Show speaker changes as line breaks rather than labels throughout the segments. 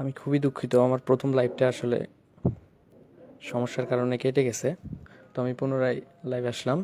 আমি খুবই দুঃখিত, আমার প্রথম লাইভটা আসলে সমস্যার কারণে কেটে গেছে। তো আমি পুনরায় লাইভে আসলাম।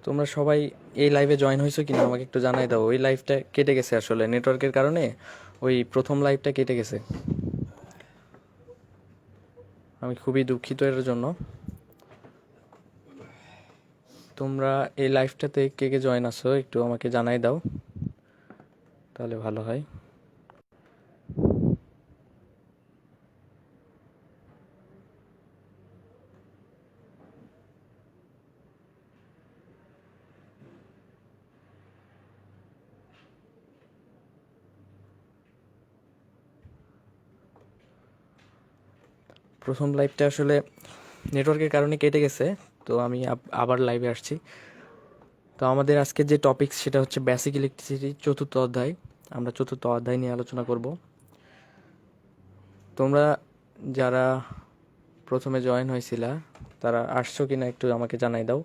তোমরা সবাই এই লাইভে জয়েন হয়েছো কিনা আমাকে একটু জানাই দাও। ওই লাইভটা কেটে গেছে, আসলে নেটওয়ার্কের কারণে ওই প্রথম লাইভটা কেটে গেছে। আমি খুবই দুঃখিত এর জন্য। তোমরা এই লাইভটাতে কে কে জয়েন আছো একটু আমাকে জানাই দাও, তাহলে ভালো হয়। প্রথম লাইভটা আসলে নেটওয়ার্কের কারণে কেটে গেছে, তো আমি আবার লাইভে আসছি। তো আমাদের আজকে যে টপিক সেটা হচ্ছে বেসিক ইলেকট্রিসিটি চতুর্থ অধ্যায়। আমরা চতুর্থ অধ্যায় নিয়ে আলোচনা করব। তোমরা যারা প্রথমে জয়েন হয়েছিলা তারা আসছো কিনা একটু আমাকে জানাই দাও,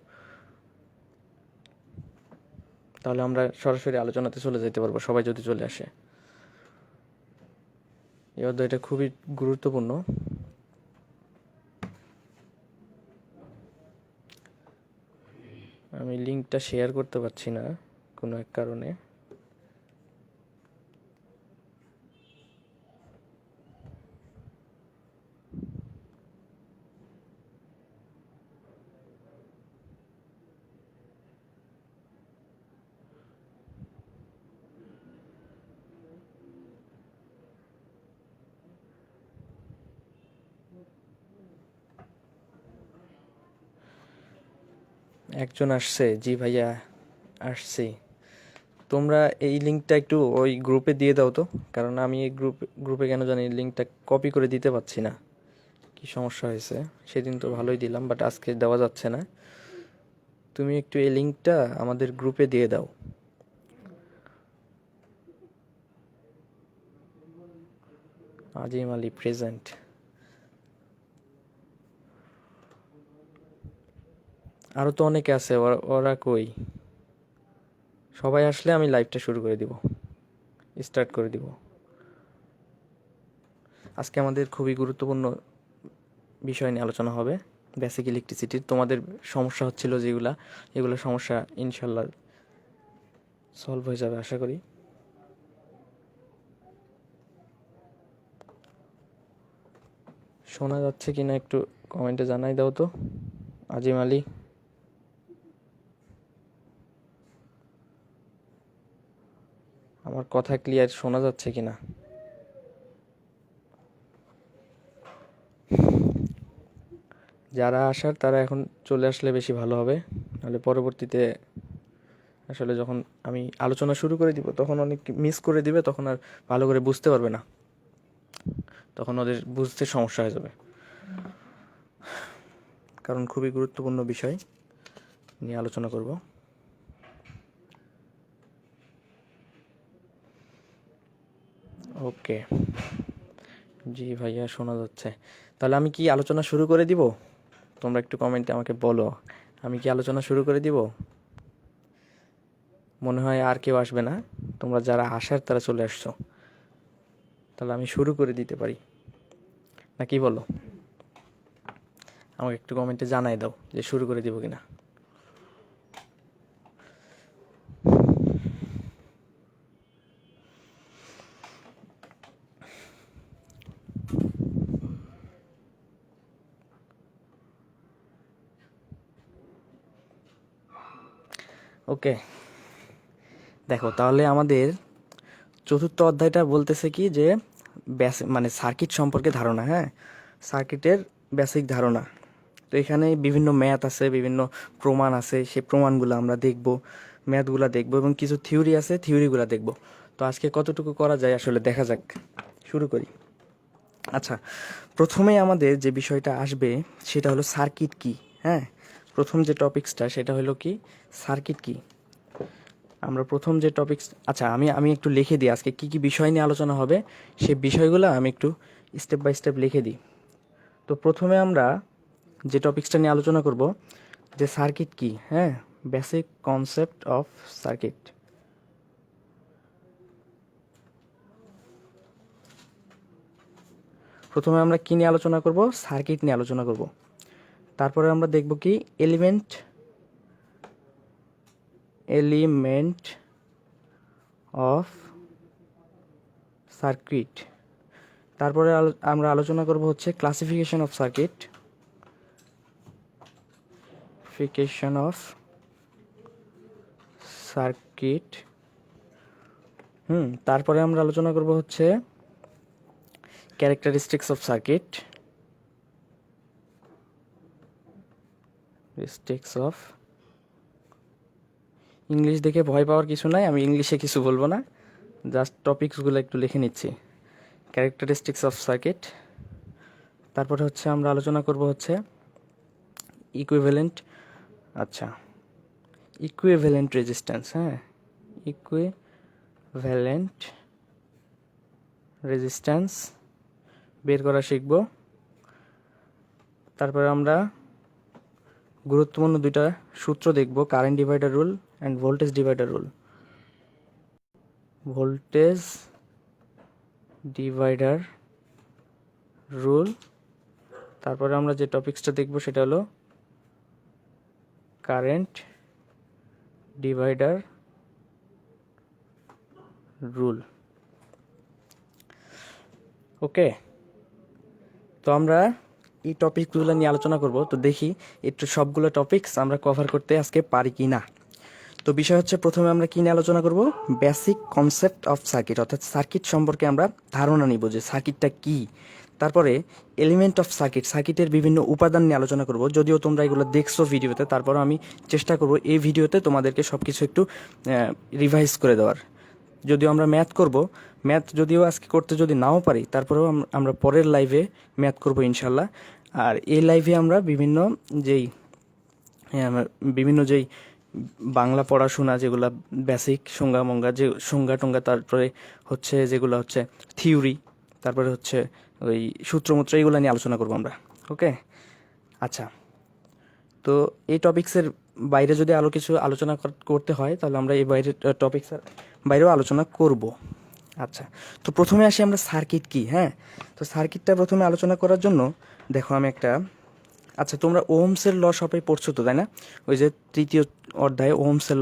তাহলে আমরা সরাসরি আলোচনাতে চলে যেতে পারবো সবাই যদি চলে আসে। এই অধ্যায়টা খুবই গুরুত্বপূর্ণ। আমি লিঙ্কটা শেয়ার করতে পারছি না কোনো এক কারণে। একজন আসছে, জি ভাইয়া আসছি। তোমরা এই লিঙ্কটা একটু ওই গ্রুপে দিয়ে দাও তো, কারণ আমি এই গ্রুপে কেন জানি লিঙ্কটা কপি করে দিতে পারছি না। কি সমস্যা হয়েছে? সেদিন তো ভালোই দিলাম, বাট আজকে দেওয়া যাচ্ছে না। তুমি একটু এই লিঙ্কটা আমাদের গ্রুপে দিয়ে দাও। আজিম আলী প্রেজেন্ট। আরও তো অনেকে আছে, ওরা কই? সবাই আসলে আমি লাইভটা শুরু করে দিব, স্টার্ট করে দিব। আজকে আমাদের খুবই গুরুত্বপূর্ণ বিষয় নিয়ে আলোচনা হবে, বেসিক ইলেকট্রিসিটির। তোমাদের সমস্যা হচ্ছিল যেগুলা, এগুলো সমস্যা ইনশাল্লাহ সলভ হয়ে যাবে আশা করি। শোনা যাচ্ছে কিনা একটু কমেন্টে জানাই দাও তো। আজিম আলী, আমার কথা ক্লিয়ার শোনা যাচ্ছে কিনা? যারা আসার তারা এখন চলে আসলে বেশি ভালো হবে, নাহলে পরবর্তীতে আসলে যখন আমি আলোচনা শুরু করে দিব তখন অনেক মিস করে দিবে, তখন আর ভালো করে বুঝতে পারবে না, তখন ওদের বুঝতে সমস্যা হয়ে যাবে। কারণ খুবই গুরুত্বপূর্ণ বিষয় নিয়ে আলোচনা করব। ওকে, জি ভাইয়া শোনা যাচ্ছে। তাহলে আমি কি আলোচনা শুরু করে দিব? তোমরা একটু কমেন্টে আমাকে বলো, আমি কি আলোচনা শুরু করে দিব? মনে হয় আর কেউ আসবে না, তোমরা যারা আসার তারা চলে আসছো, তাহলে আমি শুরু করে দিতে পারি, না কি বলো? আমাকে একটু কমেন্টে জানাই দাও যে শুরু করে দিব কিনা। ওকে, দেখো তাহলে আমাদের চতুর্থ অধ্যায়টা বলতেছে কি যে মানে সার্কিট সম্পর্কে ধারণা। হ্যাঁ, সার্কিটের বেসিক ধারণা। তো এখানে বিভিন্ন ম্যাথ আছে, বিভিন্ন প্রমাণ আছে, সেই প্রমাণগুলো আমরা দেখব। ম্যাথগুলো দেখবো এবং কিছু থিওরি আছে, থিওরিগুলো দেখবো। তো আজকে কতটুকু করা যায় আসলে দেখা যাক, শুরু করি। আচ্ছা, প্রথমে আমাদের যে বিষয়টা আসবে সেটা হলো সার্কিট কি। হ্যাঁ, প্রথম যে টপিক্সটা সেটা হলো কি, সার্কিট কি। আমরা প্রথম যে টপিক্স, আচ্ছা আমি আমি একটু লিখে দিই আজকে কি কি বিষয় নিয়ে আলোচনা হবে, সেই বিষয়গুলো আমি একটু স্টেপ বাই স্টেপ লিখে দিই। তো প্রথমে আমরা যে টপিক্সটা নিয়ে আলোচনা করব যে সার্কিট কি। হ্যাঁ, বেসিক কনসেপ্ট অফ সার্কিট। প্রথমে আমরা কি নিয়ে আলোচনা করব, সার্কিট নিয়ে আলোচনা করব। তারপরে আমরা দেখব কি এলিমেন্ট অফ সার্কিট। তারপরে আমরা আলোচনা করব হচ্ছে ক্লাসিফিকেশন অফ সার্কিট, তারপরে আমরা আলোচনা করব হচ্ছে ক্যারেক্টারিস্টিক্স অফ সার্কিট, ইংলিশ দেখে ভয় পাওয়ার কিছু নাই, আমি ইংলিশে কিছু বলবো না, জাস্ট টপিকসগুলো একটু লিখে নিচ্ছি। Characteristics of circuit. তারপরে হচ্ছে আমরা আলোচনা করব হচ্ছে ইকুইভ্যালেন্ট, আচ্ছা ইকুইভ্যালেন্ট রেজিস্ট্যান্স। হ্যাঁ, ইকুইভ্যালেন্ট রেজিস্ট্যান্স বের করা শিখব। তারপরে আমরা গুরুত্বপূর্ণ দুইটা সূত্র দেখব, current divider rule and voltage divider rule. তারপরে আমরা যে টপিক্সটা দেখব সেটা হলো কারেন্ট ডিভাইডার রুল। ওকে, তো আমরা এই টপিকগুলো নিয়ে আলোচনা করব। তো দেখি একটু সবগুলো টপিকস আমরা কভার করতে আজকে পারি কি না। তো বিষয় হচ্ছে প্রথমে আমরা কি নিয়ে আলোচনা করব, বেসিক কনসেপ্ট অফ সার্কিট, অর্থাৎ সার্কিট সম্পর্কে আমরা ধারণা নিব যে সার্কিটটা কি। তারপরে এলিমেন্ট অফ সার্কিট, সার্কিটের বিভিন্ন উপাদান নিয়ে আলোচনা করব। যদিও তোমরা এগুলো দেখছো ভিডিওতে, তারপরও আমি চেষ্টা করব এই ভিডিওতে তোমাদেরকে সব কিছু একটু রিভাইজ করে দেওয়ার। যদিও আমরা ম্যাথ করব, ম্যাথ যদিও আজকে করতে যদি নাও পারি, তারপরেও আমরা পরের লাইভে ম্যাথ করব ইনশাল্লাহ। আর এই লাইভে আমরা বিভিন্ন যেই বাংলা পড়াশোনা যেগুলো বেসিক সংজ্ঞা যে সংজ্ঞা টঙ্গা, তারপরে হচ্ছে যেগুলো হচ্ছে থিওরি, তারপরে হচ্ছে ওই সূত্রমূত্র, এইগুলো নিয়ে আলোচনা করবো আমরা। ওকে, আচ্ছা, তো এই টপিক্সের বাইরে যদি আরও কিছু আলোচনা করতে হয় তাহলে আমরা এই টপিক্সের বাইরেও আলোচনা করব। আচ্ছা, তো প্রথমে আসি আমরা সার্কিট কি। হ্যাঁ, তো সার্কিটটা প্রথমে আলোচনা করার জন্য দেখো আমি একটা, আচ্ছা তোমরা ওহমসের ল সবাই পড়ছো তো, তাই না? ওই যে তৃতীয় অধ্যায়ে ওহমসের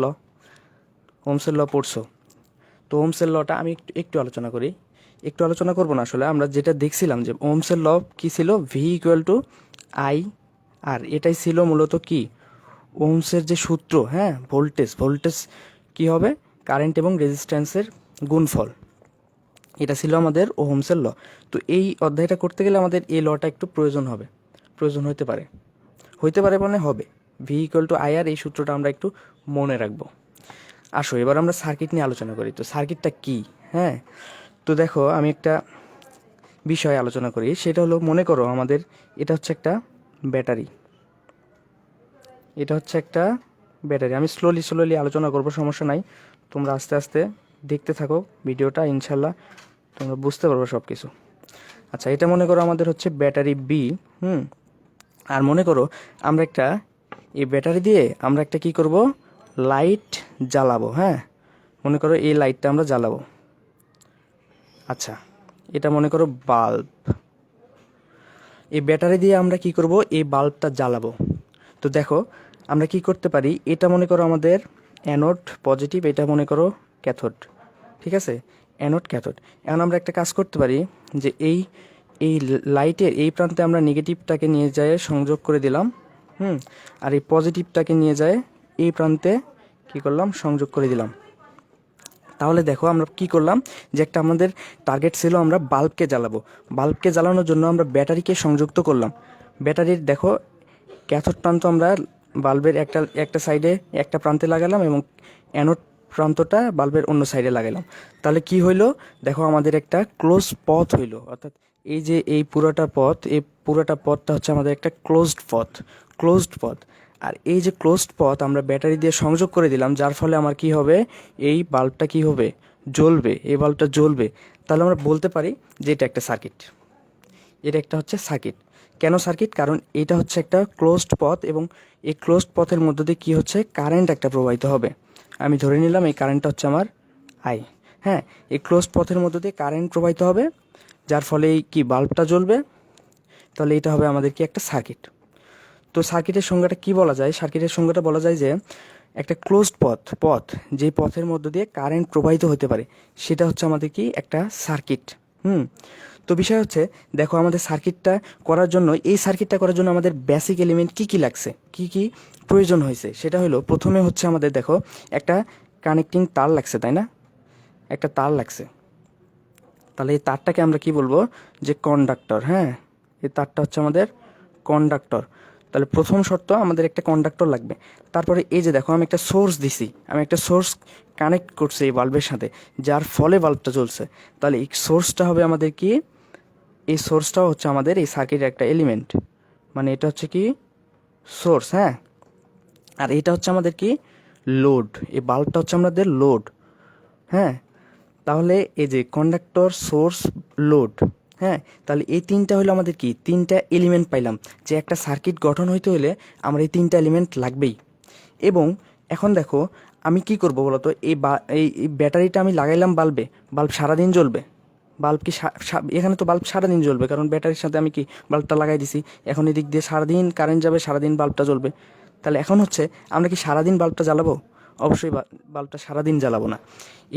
ল পড়ছো। তো ওহমসের লটা আমি একটু আলোচনা করি। একটু আলোচনা করবো না, আসলে আমরা যেটা দেখছিলাম যে ওহমসের ল কি ছিল, ভি ইকুয়াল টু আই আর, এটাই ছিল মূলত কি ওহমসের যে সূত্র। হ্যাঁ, ভোল্টেজ কি হবে, কারেন্ট এবং রেজিস্ট্যান্সের গুণফল, এটা ছিল আমাদের ওহমসের ল। তো এই অধ্যায়টা করতে গেলে আমাদের এই লটা একটু প্রয়োজন হতে পারে মানে হবে। ভি ইকুয়াল টু আই আর, এই সূত্রটা আমরা একটু মনে রাখবো। আসো এবার আমরা সার্কিট নিয়ে আলোচনা করি। তো সার্কিটটা কি? হ্যাঁ, তো দেখো আমি একটা বিষয় আলোচনা করি, সেটা হলো মনে করো আমাদের এটা হচ্ছে একটা ব্যাটারি, আমি স্লোলি আলোচনা করব, সমস্যা নাই। তোমরা আস্তে আস্তে দেখতে থাকো ভিডিওটা, ইনশাল্লাহ তোমরা বুঝতে পারবে সব কিছু। আচ্ছা, এটা মনে করো আমাদের হচ্ছে ব্যাটারি বি। আর মনে করো আমরা এই ব্যাটারি দিয়ে আমরা একটা কি করব, লাইট জ্বালাবো। হ্যাঁ, মনে করো এই লাইটটা আমরা জ্বালাবো। আচ্ছা, এটা মনে করো বাল্ব। এই ব্যাটারি দিয়ে আমরা কি করব, এই বাল্বটা জ্বালাবো। তো দেখো আমরা কি করতে পারি, এটা মনে করো আমাদের অ্যানোড পজিটিভ, এটা মনে করো ক্যাথোড, ঠিক আছে, অ্যানোড ক্যাথোড। এখন আমরা একটা কাজ করতে পারি যে এই লাইটের এই প্রান্তে আমরা নেগেটিভটাকে নিয়ে যায় সংযোগ করে দিলাম, আর এই পজিটিভটাকে নিয়ে যায় এই প্রান্তে কি করলাম, সংযোগ করে দিলাম। তাহলে দেখো আমরা কি করলাম, যে একটা আমাদের টার্গেট ছিল আমরা বাল্বকে জ্বালাবো, বাল্বকে জ্বালানোর জন্য আমরা ব্যাটারিকে সংযুক্ত করলাম। ব্যাটারির দেখো ক্যাথোড প্রান্ত আমরা বাল্বের একটা সাইডে একটা প্রান্তে লাগালাম এবং অ্যানোড প্রান্তটা বাল্বের অন্য সাইডে লাগালাম। তাহলে কি হইলো, দেখো আমাদের একটা ক্লোজ পথ হইলো, অর্থাৎ এই যে এই পুরোটা পথটা হচ্ছে আমাদের একটা ক্লোজড পথ। আর এই যে ক্লোজড পথ আমরা ব্যাটারি দিয়ে সংযোগ করে দিলাম, যার ফলে আমার কি হবে, এই বাল্বটা কি হবে, জ্বলবে, এই বাল্বটা জ্বলবে। তাহলে আমরা বলতে পারি যে এটা একটা সার্কিট, এটা একটা হচ্ছে সার্কিট। কেন সার্কিট? কারণ এটা হচ্ছে একটা ক্লোজড পথ এবং এই ক্লোজড পথের মধ্য দিয়ে কী হচ্ছে, কারেন্ট একটা প্রবাহিত হবে। আমি ধরে নিলাম এই কারেন্টটা হচ্ছে আমার আই। হ্যাঁ, এই ক্লোজড পথের মধ্য দিয়ে কারেন্ট প্রবাহিত হবে, যার ফলে এই কি বাল্বটা জ্বলবে। তাহলে এটা হবে আমাদের কি একটা সার্কিট। তো সার্কিটের সংজ্ঞাটা কি বলা যায়? সার্কিটের সংজ্ঞাটা বলা যায় যে একটা ক্লোজড পথ যে পথের মধ্য দিয়ে কারেন্ট প্রবাহিত হতে পারে, সেটা হচ্ছে আমাদের কি একটা সার্কিট। তো বিষয় হচ্ছে, দেখো আমাদের এই সার্কিটটা করার জন্য আমাদের বেসিক এলিমেন্ট কি কি লাগছে, কি কি প্রয়োজন হয়েছে, সেটা হলো প্রথমে হচ্ছে আমাদের দেখো একটা কানেক্টিং তার লাগছে, তাই না? একটা তার লাগছে। তাহলে এই তারটাকে আমরা কি বলবো, যে কন্ডাক্টর। হ্যাঁ, এই তারটা হচ্ছে আমাদের কন্ডাক্টর। তাহলে প্রথম শর্ত আমাদের একটা কন্ডাক্টর লাগবে। তারপরে এই যে দেখো আমি একটা সোর্স দিছি, আমি একটা সোর্স কানেক্ট করছি এই বাল্বের সাথে, যার ফলে বাল্বটা জ্বলছে। তাহলে এই সোর্সটা হবে আমাদের কি, এই সোর্সটাও হচ্ছে আমাদের এই সার্কিটের একটা এলিমেন্ট, মানে এটা হচ্ছে কি সোর্স। হ্যাঁ, আর এটা হচ্ছে আমাদের কি লোড, এই বাল্বটা হচ্ছে আমাদের লোড। হ্যাঁ, তাহলে এই যে কন্ডাক্টর, সোর্স, লোড, হ্যাঁ, তাহলে এই তিনটা হলো আমাদের কি তিনটা এলিমেন্ট পাইলাম, যে একটা সার্কিট গঠন হইতে হলে আমার এই তিনটা এলিমেন্ট লাগবেই। এবং এখন দেখো আমি কি করব বলতো, এই ব্যাটারিটা আমি লাগাইলাম বাল্বে, বাল্ব সারাদিন জ্বলবে? বাল্ব কি এখানে তো বাল্ব সারাদিন জ্বলবে, কারণ ব্যাটারির সাথে আমি কি বাল্বটা লাগাই দিছি। এখন এদিক দিয়ে সারাদিন কারেন্ট যাবে, সারাদিন বাল্বটা জ্বলবে। তাহলে এখন হচ্ছে আমরা কি সারাদিন বাল্বটা জ্বালাবো? অবশ্যই বাল্বটা সারাদিন জ্বালাবো না।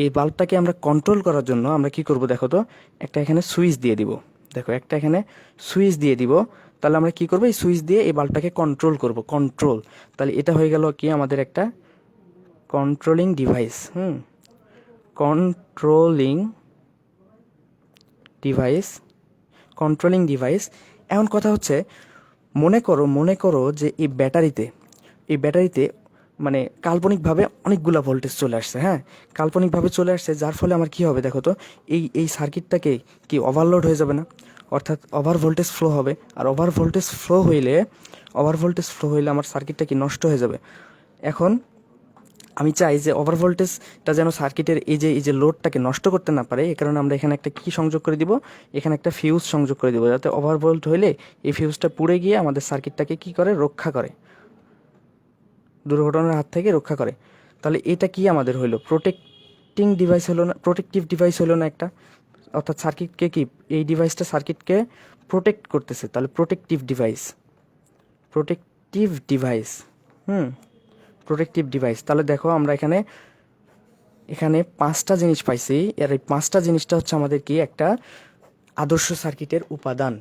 এই বাল্বটাকে আমরা কন্ট্রোল করার জন্য আমরা কি করব দেখো তো, একটা এখানে সুইচ দিয়ে দিব। দেখো একটা এখানে সুইচ দিয়ে দিব। তাহলে আমরা কি করব, এই সুইচ দিয়ে এই বাল্বটাকে কন্ট্রোল করব, কন্ট্রোল। তাহলে এটা হয়ে গেল কি আমাদের একটা controlling device. Controlling device, controlling device. এখন কথা হচ্ছে, মনে করো যে এই ব্যাটারিতে মানে কাল্পনিকভাবে অনেকগুলো ভোল্টেজ চলে আসছে। হ্যাঁ, কাল্পনিকভাবে চলে আসছে, যার ফলে আমার কি হবে দেখো তো, এই সার্কিটটাকে কি ওভারলোড হয়ে যাবে না? অর্থাৎ ওভার ভোল্টেজ ফ্লো হবে, আর ওভার ভোল্টেজ ফ্লো হইলে আমার সার্কিটটা কি নষ্ট হয়ে যাবে। এখন আমি চাই যে ওভার ভোল্টেজটা যেন সার্কিটের এই যে লোডটাকে নষ্ট করতে না পারে, এই কারণে আমরা এখানে একটা কি সংযোগ করে দিব, এখানে একটা ফিউজ সংযোগ করে দিব, যাতে ওভার ভোল্ট হইলে এই ফিউজটা পুড়ে গিয়ে আমাদের সার্কিটটাকে কি করে, রক্ষা করে, দুর্ঘটনার হাত থেকে রক্ষা করে। তাহলে এটা কি আমাদের হইলো, প্রোটেক্টিভ ডিভাইস হলো না একটা? অর্থাৎ সার্কিটকে কি, এই ডিভাইসটা সার্কিটকে প্রোটেক্ট করতেছে। তাহলে প্রোটেক্টিভ ডিভাইস। Protective device. তাহলে দেখো আমরা এখানে পাঁচটা জিনিস পাইছি, আর এই পাঁচটা জিনিসটা হচ্ছে আমাদের কি একটা আদর্শ সার্কিটের উপাদান।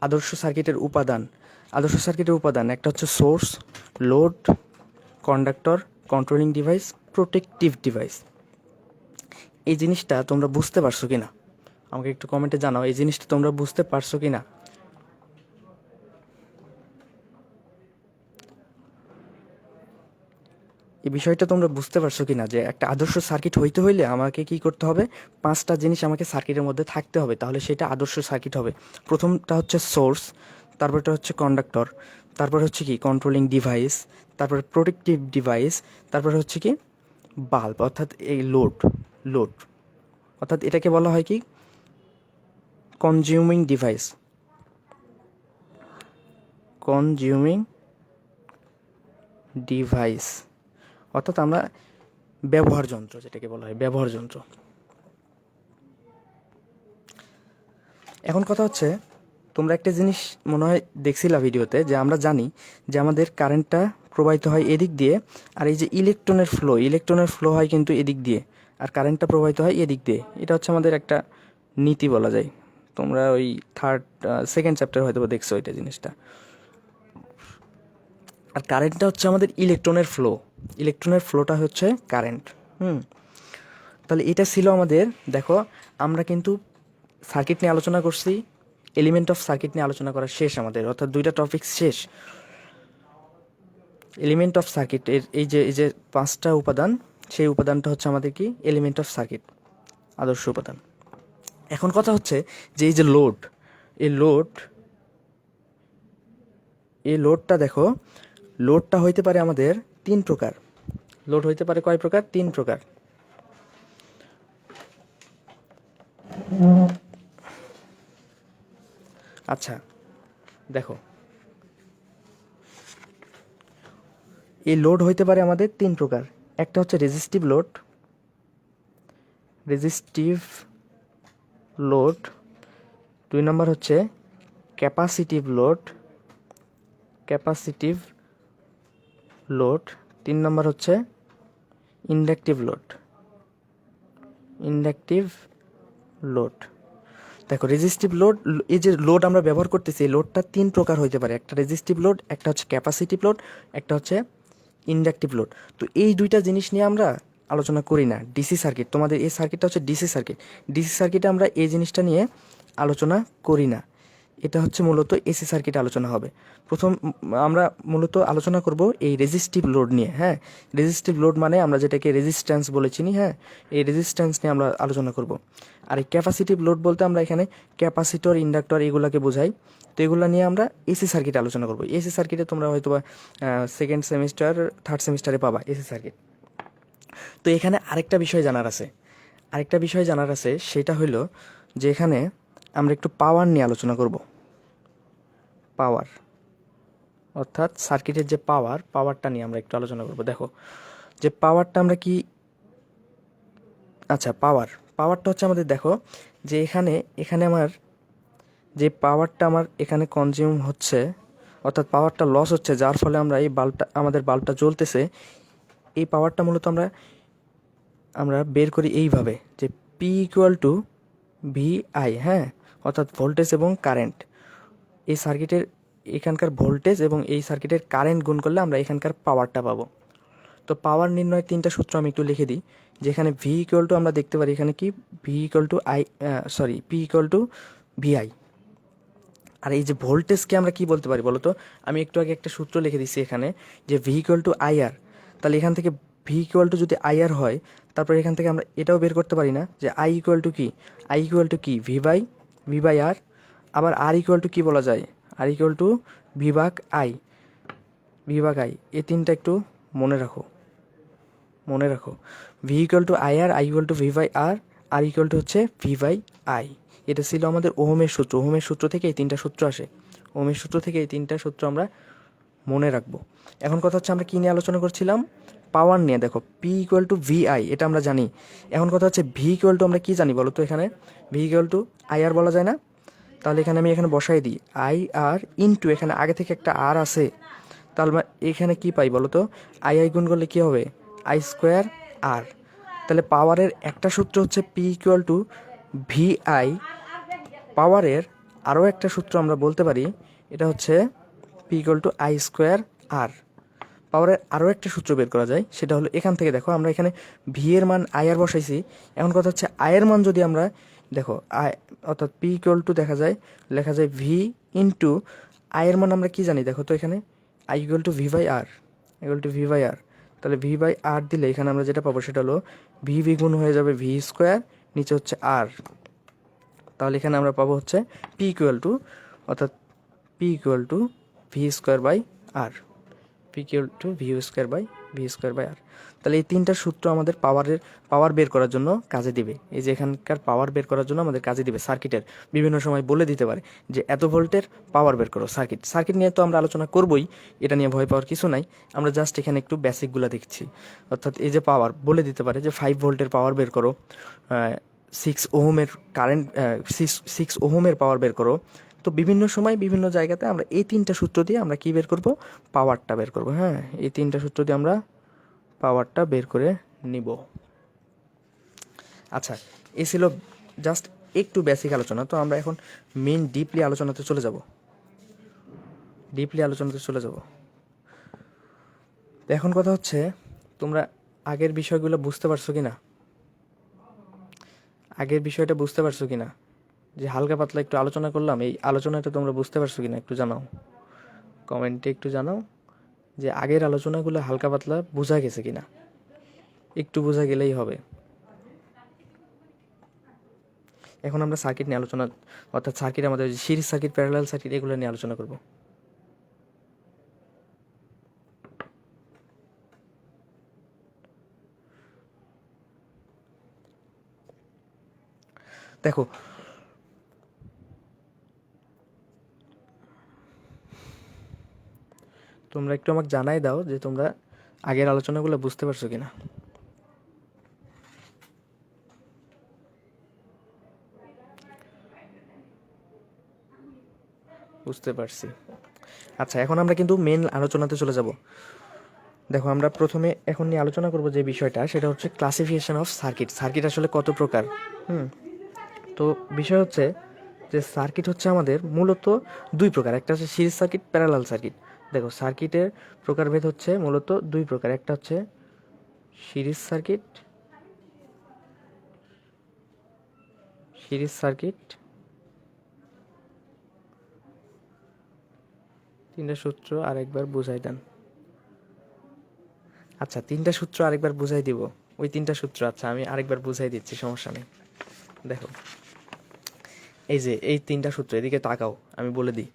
আদর্শ সার্কিটের উপাদান একটা হচ্ছে source, load, conductor, controlling device, protective device. এই জিনিসটা তোমরা বুঝতে পারছো কিনা আমাকে একটু কমেন্টে জানাও, এই জিনিসটা তোমরা বুঝতে পারছো কিনা। এই বিষয়টা তোমরা বুঝতে পারছো কিনা, যে একটা আদর্শ সার্কিট হইতে হইলে আমাকে কি করতে হবে, পাঁচটা জিনিস আমাকে সার্কিটের মধ্যে থাকতে হবে, তাহলে সেটা আদর্শ সার্কিট হবে। প্রথমটা হচ্ছে সোর্স, তারপরটা হচ্ছে কন্ডাক্টর, তারপর হচ্ছে কি কন্ট্রোলিং ডিভাইস, তারপরে প্রোটেক্টিভ ডিভাইস, তারপরে হচ্ছে কি বাল্ব, অর্থাৎ এই লোড, অর্থাৎ এটাকে বলা হয় কি কনজিউমিং ডিভাইস, অর্থাৎ আমরা ব্যবহার যন্ত্র, যেটাকে বলা হয় ব্যবহার যন্ত্র। এখন কথা হচ্ছে, তোমরা একটা জিনিস মনে হয় দেখছিলা ভিডিওতে, যে আমরা জানি যে আমাদের কারেন্টটা প্রবাহিত হয় এদিক দিয়ে, আর এই যে ইলেকট্রনের ফ্লো হয় কিন্তু এদিক দিয়ে, আর কারেন্টটা প্রবাহিত হয় এদিক দিয়ে। এটা হচ্ছে আমাদের একটা নীতি বলা যায়। তোমরা ওই সেকেন্ড চ্যাপ্টার হয়তো দেখছো এটা জিনিসটা। আর কারেন্টটা হচ্ছে আমাদের ইলেকট্রনের ফ্লোটা হচ্ছে কারেন্ট। তাহলে এটা ছিল আমাদের, দেখো আমরা কিন্তু সার্কিট নিয়ে আলোচনা করছি, এলিমেন্ট অফ সার্কিট নিয়ে আলোচনা করা শেষ আমাদের, অর্থাৎ দুইটা টপিক শেষ। এলিমেন্ট অফ সার্কিট এর এই যে 5টা উপাদান, সেই উপাদানটা হচ্ছে আমাদের কি এলিমেন্ট অফ সার্কিট, আদর্শ উপাদান। এখন কথা হচ্ছে যে এই যে লোড, এই লোডটা দেখো, লোডটা হইতে পারে আমাদের 3 প্রকার। লোড হইতে পারে কয় প্রকার? 3 প্রকার। আচ্ছা দেখো, এই লোড হইতে পারে আমাদের 3 প্রকার। একটা হচ্ছে রেজিস্টিভ লোড, রেজিস্টিভ লোড। 2 নম্বর হচ্ছে ক্যাপাসিটিভ লোড, ক্যাপাসিটিভ লোড। 3 নম্বর হচ্ছে ইন্ডাকটিভ লোড, ইন্ডাকটিভ লোড। দেখো রেজিস্টিভ লোড, এই যে লোড আমরা ব্যবহার করতেছি, এই লোডটা 3 প্রকার হইতে পারে। একটা রেজিস্টিভ লোড, একটা হচ্ছে ক্যাপাসিটিভ লোড, একটা হচ্ছে ইন্ডাকটিভ লোড। তো এই দুইটা জিনিস নিয়ে আমরা আলোচনা করি না। ডিসি সার্কিট, তোমাদের এই সার্কিটটা হচ্ছে ডিসি সার্কিট। ডিসি সার্কিটে আমরা এই জিনিসটা নিয়ে আলোচনা করি না। এটা হচ্ছে মূলত এসি সার্কিটে আলোচনা হবে। প্রথম আমরা মূলত আলোচনা করব এই রেজিস্টিভ লোড নিয়ে। হ্যাঁ, রেজিস্টিভ লোড মানে আমরা যেটাকে রেজিস্ট্যান্স বলে চিনি। হ্যাঁ, এই রেজিস্ট্যান্স নিয়ে আমরা আলোচনা করব। আর এই ক্যাপাসিটিভ লোড বলতে আমরা এখানে ক্যাপাসিটর, ইন্ডাক্টর এগুলাকে বোঝাই। তো এগুলো নিয়ে আমরা এসি সার্কিটে আলোচনা করব। এসি সার্কিটে তোমরা হয়তো বা 2nd সেমিস্টার 3rd সেমিস্টারে পাবা এসি সার্কিট। তো এখানে আরেকটা বিষয় জানার আছে, সেটা হলো যে এখানে আমরা একটু পাওয়ার নিয়ে আলোচনা করব। পাওয়ার অর্থাৎ সার্কিটের যে পাওয়ারটা নিয়ে আমরা একটু আলোচনা করব। দেখো যে পাওয়ারটা আমরা কি, আচ্ছা পাওয়ারটা হচ্ছে আমাদের, দেখো যে এখানে আমার যে পাওয়ারটা আমার এখানে কনজিউম হচ্ছে, অর্থাৎ পাওয়ারটা লস হচ্ছে, যার ফলে আমরা এই আমাদের বাল্বটা জ্বলতেছে, এই পাওয়ারটা মূলত আমরা বের করি এইভাবে যে P equal to V I. হ্যাঁ, অর্থাৎ ভোল্টেজ এবং কারেন্ট। এই সার্কিটের এখানকার ভোল্টেজ এবং এই সার্কিটের কারেন্ট গুণ করলে আমরা এখানকার পাওয়ারটা পাবো। তো পাওয়ার নির্ণয়ের 3টা সূত্র আমি একটু লিখে দিই। যেখানে ভি ইকুয়াল টু আমরা দেখতে পারি এখানে কি V equal to P equal to VI. আর এই যে ভোল্টেজকে আমরা কি বলতে পারি বলো তো? আমি একটু আগে একটা সূত্র লিখে দিচ্ছি এখানে, যে ভি ইকুয়াল টু আইআর। তাহলে এখান থেকে ভি ইকুয়াল টু যদি আইআর হয়, তারপরে এখান থেকে আমরা এটাও বের করতে পারি না যে আই ইকুয়াল টু কি ভি বাই আর। আবার আর ইকুয়াল টু কি বলা যায়? আর ইকুয়াল টু ভি ভাগ আই। এই 3টা একটু মনে রাখো। V equal to I equal to V by R equal to হচ্ছে ভি বাই আই। এটা ছিল আমাদের ওহমের সূত্র। ওহমের সূত্র থেকে এই 3টা সূত্র আসে। ওহমের সূত্র থেকে এই 3টা সূত্র আমরা মনে রাখবো। এখন কথা হচ্ছে আমরা কী নিয়ে আলোচনা করছিলাম? পাওয়ার নিয়ে। দেখো P equal to V I, এটা আমরা জানি। এখন কথা হচ্ছে ভি ইকুয়াল টু আমরা কী জানি বলো তো? এখানে ভি ইকুয়াল টু আই আর বলা যায় না? তাহলে এখানে আমি বসাই দিই আই আর ইনটু, এখানে আগে থেকে একটা আর আছে, তাহলে এখানে কি পাই বলো তো? আই গুণ করলে কি হবে? I square R. তাহলে পাওয়ারের একটা সূত্র হচ্ছে P equal to V I. পাওয়ারের আরও একটা সূত্র আমরা বলতে পারি, এটা হচ্ছে P equal to I square R. পাওয়ারের আরও একটা সূত্র বের করা যায়, সেটা হলো এখান থেকে। দেখো আমরা এখানে ভি এর মান আই আর বসাইছি। এখন কথা হচ্ছে আয়ের মান যদি আমরা দেখো আই, অর্থাৎ পি ইকুয়াল টু লেখা যায় ভি ইন্টু আয়ের মান আমরা কি জানি দেখো তো? এখানে I equal to V by R, তাহলে ভি বাই আর দিলে এখানে আমরা যেটা পাবো সেটা হলো ভি গুণ হয়ে যাবে ভি স্কোয়ার, নিচে হচ্ছে আর। তাহলে এখানে আমরা পাবো হচ্ছে পি ইকুয়াল টু, অর্থাৎ P equal to V square by R, P equal to V square by R. তাহলে এই 3টা সূত্র আমাদের পাওয়ার বের করার জন্য কাজে দিবে। এই যে এখানকার পাওয়ার বের করার জন্য আমাদের কাজে দিবে। সার্কিটের বিভিন্ন সময় বলে দিতে পারে যে এত ভোল্টের পাওয়ার বের করো। সার্কিট নিয়ে তো আমরা আলোচনা করবই, এটা নিয়ে ভয় পাওয়ার কিছু নাই। আমরা জাস্ট এখানে একটু বেসিকগুলো দেখছি। অর্থাৎ এই যে পাওয়ার বলে দিতে পারে যে 5 ভোল্টের পাওয়ার বের করো, 6 ওহমের কারেন্ট, 6 ওহমের পাওয়ার বের করো। তো বিভিন্ন সময় বিভিন্ন জায়গাতে আমরা এই 3টা সূত্র দিয়ে আমরা কি বের করব? পাওয়ারটা বের করব। হ্যাঁ, এই 3টা সূত্র দিয়ে আমরা পাওয়ারটা বের করে নিব। আচ্ছা, এই ছিল জাস্ট একটু বেসিক আলোচনা। তো আমরা এখন মেইন ডিপলি আলোচনাতে চলে যাব। এখন কথা হচ্ছে তোমরা আগের বিষয়গুলো বুঝতে পারছো কিনা? আগের বিষয়টা বুঝতে পারছো কিনা? যে হালকা পাতলা একটু আলোচনা করলাম, এই আলোচনাটা তোমরা বুঝতে পারছো কিনা একটু জানাও, কমেন্টে একটু জানাও যে আগের আলোচনাগুলো হালকা পাতলা বোঝা গেছে কিনা, একটু বোঝা গেলেই হবে। এখন আমরা সার্কিট নিয়ে আলোচনা, অর্থাৎ সার্কিট, আমাদের সিরিজ সার্কিট, প্যারালাল সার্কিট, এগুলো নিয়ে আলোচনা করব। দেখো তোমরা একটু আমাকে জানাই দাও যে তোমরা আগের আলোচনাগুলো বুঝতে পারছো কিনা। বুঝতে পারছি। আচ্ছা, এখন আমরা কিন্তু মেন আলোচনাতে চলে যাব। দেখো আমরা প্রথমে এখন নিয়ে আলোচনা করব যে বিষয়টা, সেটা হচ্ছে ক্লাসিফিকেশন অফ সার্কিট। সার্কিট আসলে কত প্রকার। তো বিষয় হচ্ছে যে সার্কিট হচ্ছে আমাদের মূলত দুই প্রকার, একটা হচ্ছে সিরিজ সার্কিট, প্যারালাল সার্কিট। দেখো সার্কিটের প্রকারভেদ হচ্ছে মূলত দুই প্রকার, একটা হচ্ছে সিরিজ সার্কিট, তিনটা সূত্র আরেকবার বুঝাই দেন। আচ্ছা, তিনটা সূত্র আরেকবার বুঝাই দিব, ওই তিনটা সূত্র আচ্ছা আমি আরেকবার বুঝাই দিচ্ছি, সমস্যা নেই। দেখো এই যে এই তিনটা সূত্র, এদিকে তাকাও, আমি বলে দিই।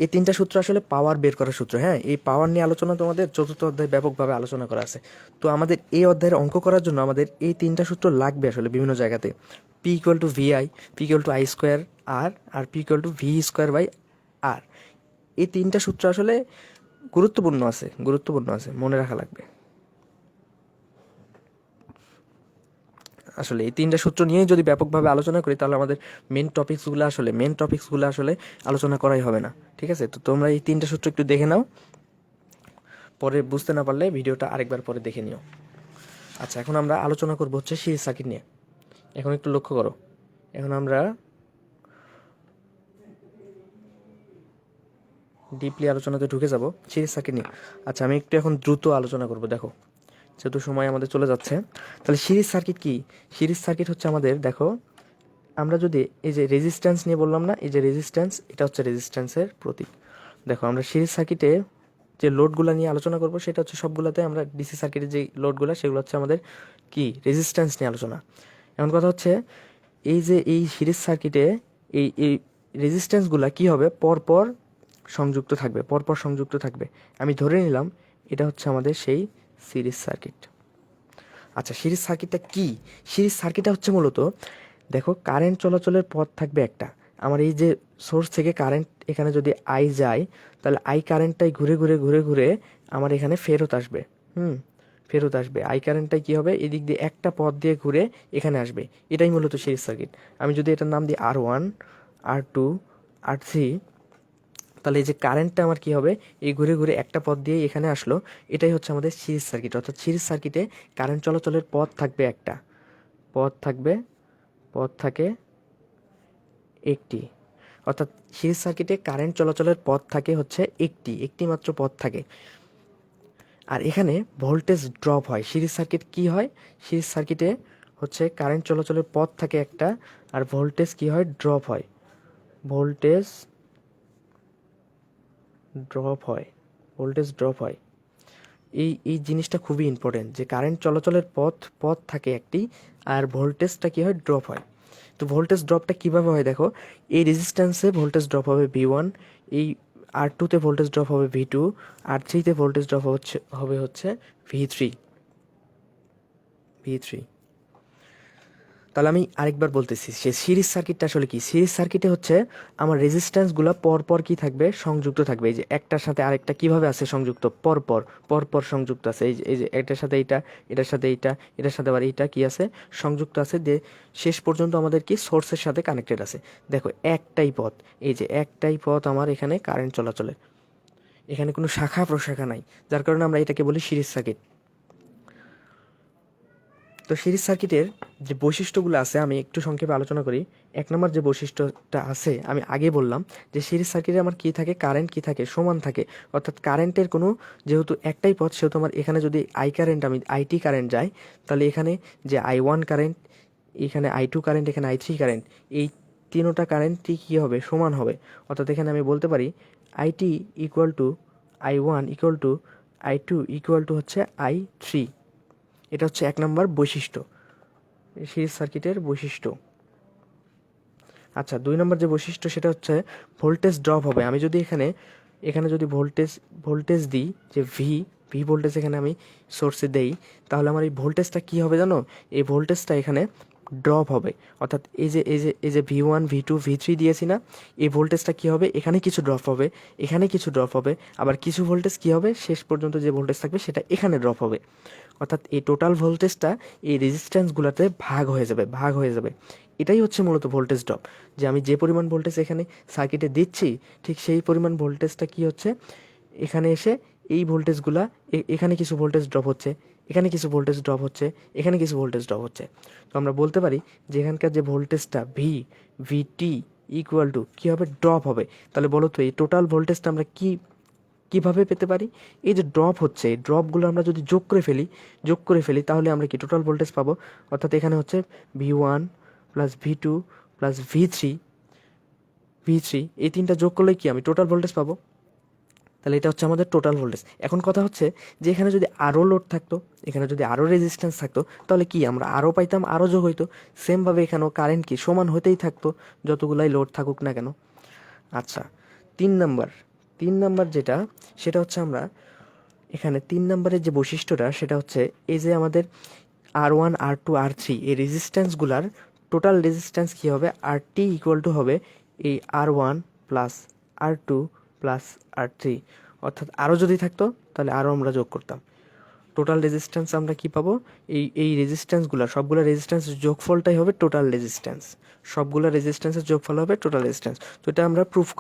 এই তিনটা সূত্র আসলে পাওয়ার বের করার সূত্র। হ্যাঁ, এই পাওয়ার নিয়ে আলোচনা তোমাদের চতুর্থ অধ্যায়ে ব্যাপকভাবে আলোচনা করা আছে। তো আমাদের এই অধ্যায়ের অঙ্ক করার জন্য আমাদের এই তিনটা সূত্র লাগবে আসলে বিভিন্ন জায়গাতে। P equal to VI, P equal to I square R P equal to V square by R. এই তিনটা সূত্র আসলে গুরুত্বপূর্ণ আছে, মনে রাখা লাগবে। আসলে এই তিনটা সূত্র নিয়েই যদি ব্যাপকভাবে আলোচনা করি তাহলে আমাদের মেন টপিকসগুলো আসলে আলোচনা করাই হবে না। ঠিক আছে, তো তোমরা এই তিনটা সূত্র একটু দেখে নাও, পরে বুঝতে না পারলে ভিডিওটা আরেকবার পরে দেখে নিও। আচ্ছা, এখন আমরা আলোচনা করব হচ্ছে সিরিজ সার্কিট নিয়ে। এখন একটু লক্ষ্য করো, এখন আমরা ডিপলি আলোচনাতে ঢুকে যাব সিরিজ সার্কিট নিয়ে। আচ্ছা, আমি একটু এখন দ্রুত আলোচনা করব। দেখো যেহেতু সময় আমাদের চলে যাচ্ছে, তাহলে সিরিজ সার্কিট কি? সিরিজ সার্কিট হচ্ছে আমাদের, দেখো আমরা যদি এই যে রেজিস্ট্যান্স নিয়ে বললাম না, এই যে রেজিস্ট্যান্স, এটা হচ্ছে রেজিস্ট্যান্সের প্রতীক। দেখো আমরা সিরিজ সার্কিটে যে লোডগুলো নিয়ে আলোচনা করব সেটা হচ্ছে সবগুলোতে, আমরা ডিসি সার্কিটের যে লোডগুলো সেগুলো হচ্ছে আমাদের কি রেজিস্ট্যান্স নিয়ে আলোচনা। এমন কথা হচ্ছে এই যে এই সিরিজ সার্কিটে এই রেজিস্ট্যান্সগুলো কি হবে, পরপর সংযুক্ত থাকবে। আমি ধরে নিলাম এটা হচ্ছে আমাদের সেই সিরিজ সার্কিট। আচ্ছা, সিরিজ সার্কিটটা কি? সিরিজ সার্কিটটা হচ্ছে মূলত, দেখো কারেন্ট চলাচলের পথ থাকবে একটা। আমার এই যে সোর্স থেকে কারেন্ট এখানে যদি আই যায়, তাহলে আই কারেন্টটাই ঘুরে আমার এখানে ফেরত আসবে। আই কারেন্টটাই কি হবে, এদিক দিয়ে একটা পথ দিয়ে ঘুরে এখানে আসবে। এটাই মূলত সিরিজ সার্কিট। আমি যদি এটার নাম দিই R1, R2, R3, তাহলে এই যে কারেন্টটা আমার কি হবে, এই ঘুরে একটা পথ দিয়ে এখানে আসলো। এটাই হচ্ছে আমাদের সিরিজ সার্কিট। অর্থাৎ সিরিজ সার্কিটে কারেন্ট চলাচলের পথ থাকবে একটা, পথ থাকে একটি। অর্থাৎ সিরিজ সার্কিটে কারেন্ট চলাচলের পথ থাকে হচ্ছে একটি মাত্র পথ থাকে। আর এখানে ভোল্টেজ ড্রপ হয়। সিরিজ সার্কিট কি হয়, সিরিজ সার্কিটে হচ্ছে কারেন্ট চলাচলের পথ থাকে একটা, আর ভোল্টেজ কি হয়, ড্রপ হয়। ভোল্টেজ ড্রপ হয়। এই জিনিসটা খুবই ইম্পর্টেন্ট, যে কারেন্ট চলাচলের পথ থাকে একটি, আর ভোল্টেজটা কি হয়, ড্রপ হয়। তো ভোল্টেজ ড্রপটা কীভাবে হয়, দেখো এই রেজিস্ট্যান্সে ভোল্টেজ ড্রপ হবে V1, এই R2-তে ভোল্টেজ ড্রপ হবে V2, R3-তে ভোল্টেজ ড্রপ হবে হচ্ছে V3। তাহলে আমি আরেকবার বলতেছি, সে সিরিজ সার্কিটটা আসলে কি। সিরিজ সার্কিটে হচ্ছে আমার রেজিস্ট্যান্সগুলো পরপর কি থাকবে, সংযুক্ত থাকবে। এই যে একটার সাথে আরেকটা কিভাবে আছে সংযুক্ত, পরপর সংযুক্ত আছে। এই যে এটার সাথে এইটা, এটার সাথে এইটা, এটার সাথে আবার এইটা কি আছে, সংযুক্ত আছে। যে শেষ পর্যন্ত আমাদের কি সোর্সের সাথে কানেক্টেড আছে। দেখো একটাই পথ, এই যে একটাই পথ আমার এখানে কারেন্ট চলাচলের, এখানে কোনো শাখা প্রশাখা নাই, যার কারণে আমরা এটাকে বলি সিরিজ সার্কিট। তো সিরিজ সার্কিটের যে বৈশিষ্ট্যগুলো আছে আমি একটু সংক্ষেপে আলোচনা করি। এক নম্বর যে বৈশিষ্ট্যটা আছে, আমি আগে বললাম যে সিরিজ সার্কিটে আমার কী থাকে, কারেন্ট কী থাকে, সমান থাকে। অর্থাৎ কারেন্টের কোনো, যেহেতু একটাই পথ, সেহেতু আমার এখানে যদি আমি আইটি কারেন্ট যাই, তাহলে এখানে যে I1 কারেন্ট, এখানে I2 কারেন্ট, এখানে I3 কারেন্ট, এই তিনোটা কারেন্টই কী হবে, সমান হবে। অর্থাৎ এখানে আমি বলতে পারি IT equal to I1 equal to I2 equal to হচ্ছে I3। এটা হচ্ছে 1 নম্বর বৈশিষ্ট্য, সিরিজ সার্কিটের বৈশিষ্ট্য। আচ্ছা, 2 নম্বর যে বৈশিষ্ট্য সেটা হচ্ছে ভোল্টেজ ড্রপ হবে। আমি যদি এখানে যদি ভোল্টেজ দিই, যে ভি ভোল্টেজ এখানে আমি সোর্সে দেই, তাহলে আমার এই ভোল্টেজটা কী হবে জানো? এই ভোল্টেজটা এখানে ড্রপ হবে। অর্থাৎ এই যে V1 V2 V3 দিয়েছি না, এই ভোল্টেজটা কী হবে? এখানে কিছু ড্রপ হবে, এখানে কিছু ড্রপ হবে, আবার কিছু ভোল্টেজ কী হবে? শেষ পর্যন্ত যে ভোল্টেজ থাকবে সেটা এখানে ড্রপ হবে। অর্থাৎ এই টোটাল ভোল্টেজটা এই রেজিস্ট্যান্সগুলোতে ভাগ হয়ে যাবে। এটাই হচ্ছে মূলত ভোল্টেজ ড্রপ, যে আমি যে পরিমাণ ভোল্টেজ এখানে সার্কিটে দিচ্ছি, ঠিক সেই পরিমাণ ভোল্টেজটা কি হচ্ছে, এখানে এসে এই ভোল্টেজগুলা এখানে কিছু ভোল্টেজ ড্রপ হচ্ছে, এখানে কিছু ভোল্টেজ ড্রপ হচ্ছে, এখানে কিছু ভোল্টেজ ড্রপ হচ্ছে। তো আমরা বলতে পারি যে এখানকার যে ভোল্টেজটা ভিটি ইকুয়াল টু কী হবে? ড্রপ হবে। তাহলে বলো তো এই টোটাল ভোল্টেজটা আমরা কিভাবে পেতে পারি? এই যে ড্রপ হচ্ছে, এই ড্রপগুলো আমরা যদি যোগ করে ফেলি তাহলে আমরা কি টোটাল ভোল্টেজ পাবো। অর্থাৎ এখানে হচ্ছে V1 plus V2 plus V three, এই তিনটা যোগ করলে কি আমি টোটাল ভোল্টেজ পাবো। তাহলে এটা হচ্ছে আমাদের টোটাল ভোল্টেজ। এখন কথা হচ্ছে যে এখানে যদি আরও লোড থাকতো, এখানে যদি আরও রেজিস্ট্যান্স থাকতো, তাহলে কি আমরা আরও পাইতাম, আরও যোগ হইতো। সেমভাবে এখানেও কারেন্ট কি সমান হতেই থাকতো যতগুলাই লোড থাকুক না কেন। আচ্ছা, 3 নাম্বার যেটা, সেটা হচ্ছে আমরা এখানে 3 নম্বরের যে বৈশিষ্ট্যটা সেটা হচ্ছে এই যে আমাদের R1 R2 R3 এই রেজিস্ট্যান্সগুলার টোটাল রেজিস্ট্যান্স কী হবে? RT ইকুয়াল টু হবে এই R1 plus R2 plus R3। অর্থাৎ আরও যদি থাকতো তাহলে আরও আমরা যোগ করতাম। টোটাল রেজিস্ট্যান্স আমরা কি পাবো? এই রেজিস্ট্যান্সগুলো, সবগুলো রেজিস্ট্যান্সের যোগফলটাই হবে টোটাল রেজিস্ট্যান্স। সবগুলো রেজিস্ট্যান্সের যোগফল হবে টোটাল রেজিস্ট্যান্স। তো এটা আমরা প্রুফ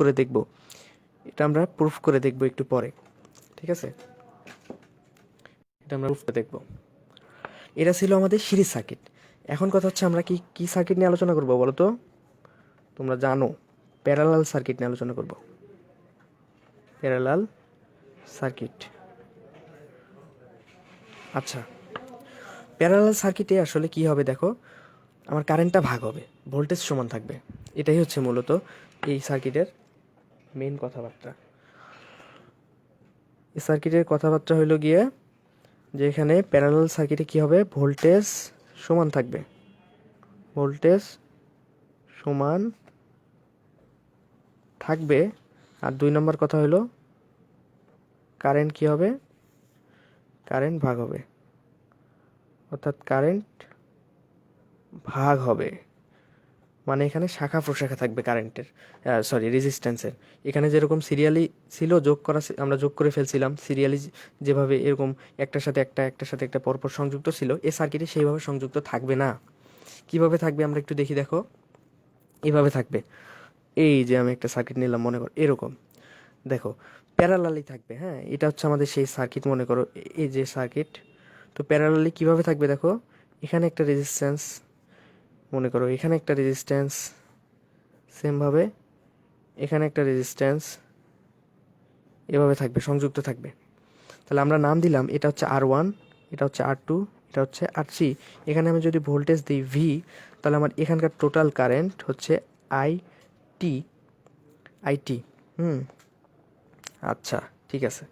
করে দেখব একটু পরে, ঠিক আছে? এটা আমরা প্রুফ করে দেখব। এটা ছিল আমাদের সিরিজ সার্কিট। এখন কথা হচ্ছে আমরা কি সার্কিট নিয়ে আলোচনা করব বলো তো? তোমরা জানো প্যারালাল সার্কিট নিয়ে আলোচনা করব। Parallel circuit. আচ্ছা, প্যারালাল সার্কিটে আসলে কি হবে দেখো, আমার কারেন্টটা ভাগ হবে, ভোল্টেজ সমান থাকবে। এটাই হচ্ছে মূলত এই সার্কিটের মেইন কথাবার্তা। এই সার্কিটের কথাবার্তা হইল গিয়ে যে এখানে প্যারালাল সার্কিটে কি হবে? ভোল্টেজ সমান থাকবে, ভোল্টেজ সমান থাকবে। আর 2 নম্বর কথা হলো কারেন্ট কি হবে? কারেন্ট ভাগ হবে। অর্থাৎ কারেন্ট ভাগ হবে মানে এখানে শাখা প্রশাখা থাকবে কারেন্টের, রেজিস্ট্যান্সের। এখানে যেরকম সিরিয়ালি ছিল আমরা যোগ করে ফেলছিলাম সিরিয়ালি, যেভাবে এরকম একটার সাথে একটা পরপর সংযুক্ত ছিল, এই সার্কিটে সেইভাবে সংযুক্ত থাকবে না। কিভাবে থাকবে আমরা একটু দেখি। দেখো, এইভাবে থাকবে। এই যে আমি একটা সার্কিট নিলাম, মনে করো এরকম, দেখো প্যারালালি থাকবে। হ্যাঁ, এটা হচ্ছে আমাদের সেই সার্কিট, মনে করো এই যে সার্কিট। তো প্যারালালি কিভাবে থাকবে দেখো, এখানে একটা রেজিস্ট্যান্স, মনে করো এখানে একটা রেজিস্ট্যান্স, সেমভাবে এখানে একটা রেজিস্ট্যান্স, এভাবে থাকবে, সংযুক্ত থাকবে। তাহলে আমরা নাম দিলাম, এটা হচ্ছে R1, এটা হচ্ছে R2, এটা হচ্ছে R3। এখানে আমি যদি ভোল্টেজ দিই ভি, তাহলে আমার এখানকার টোটাল কারেন্ট হচ্ছে আইটি। আচ্ছা, ঠিক আছে।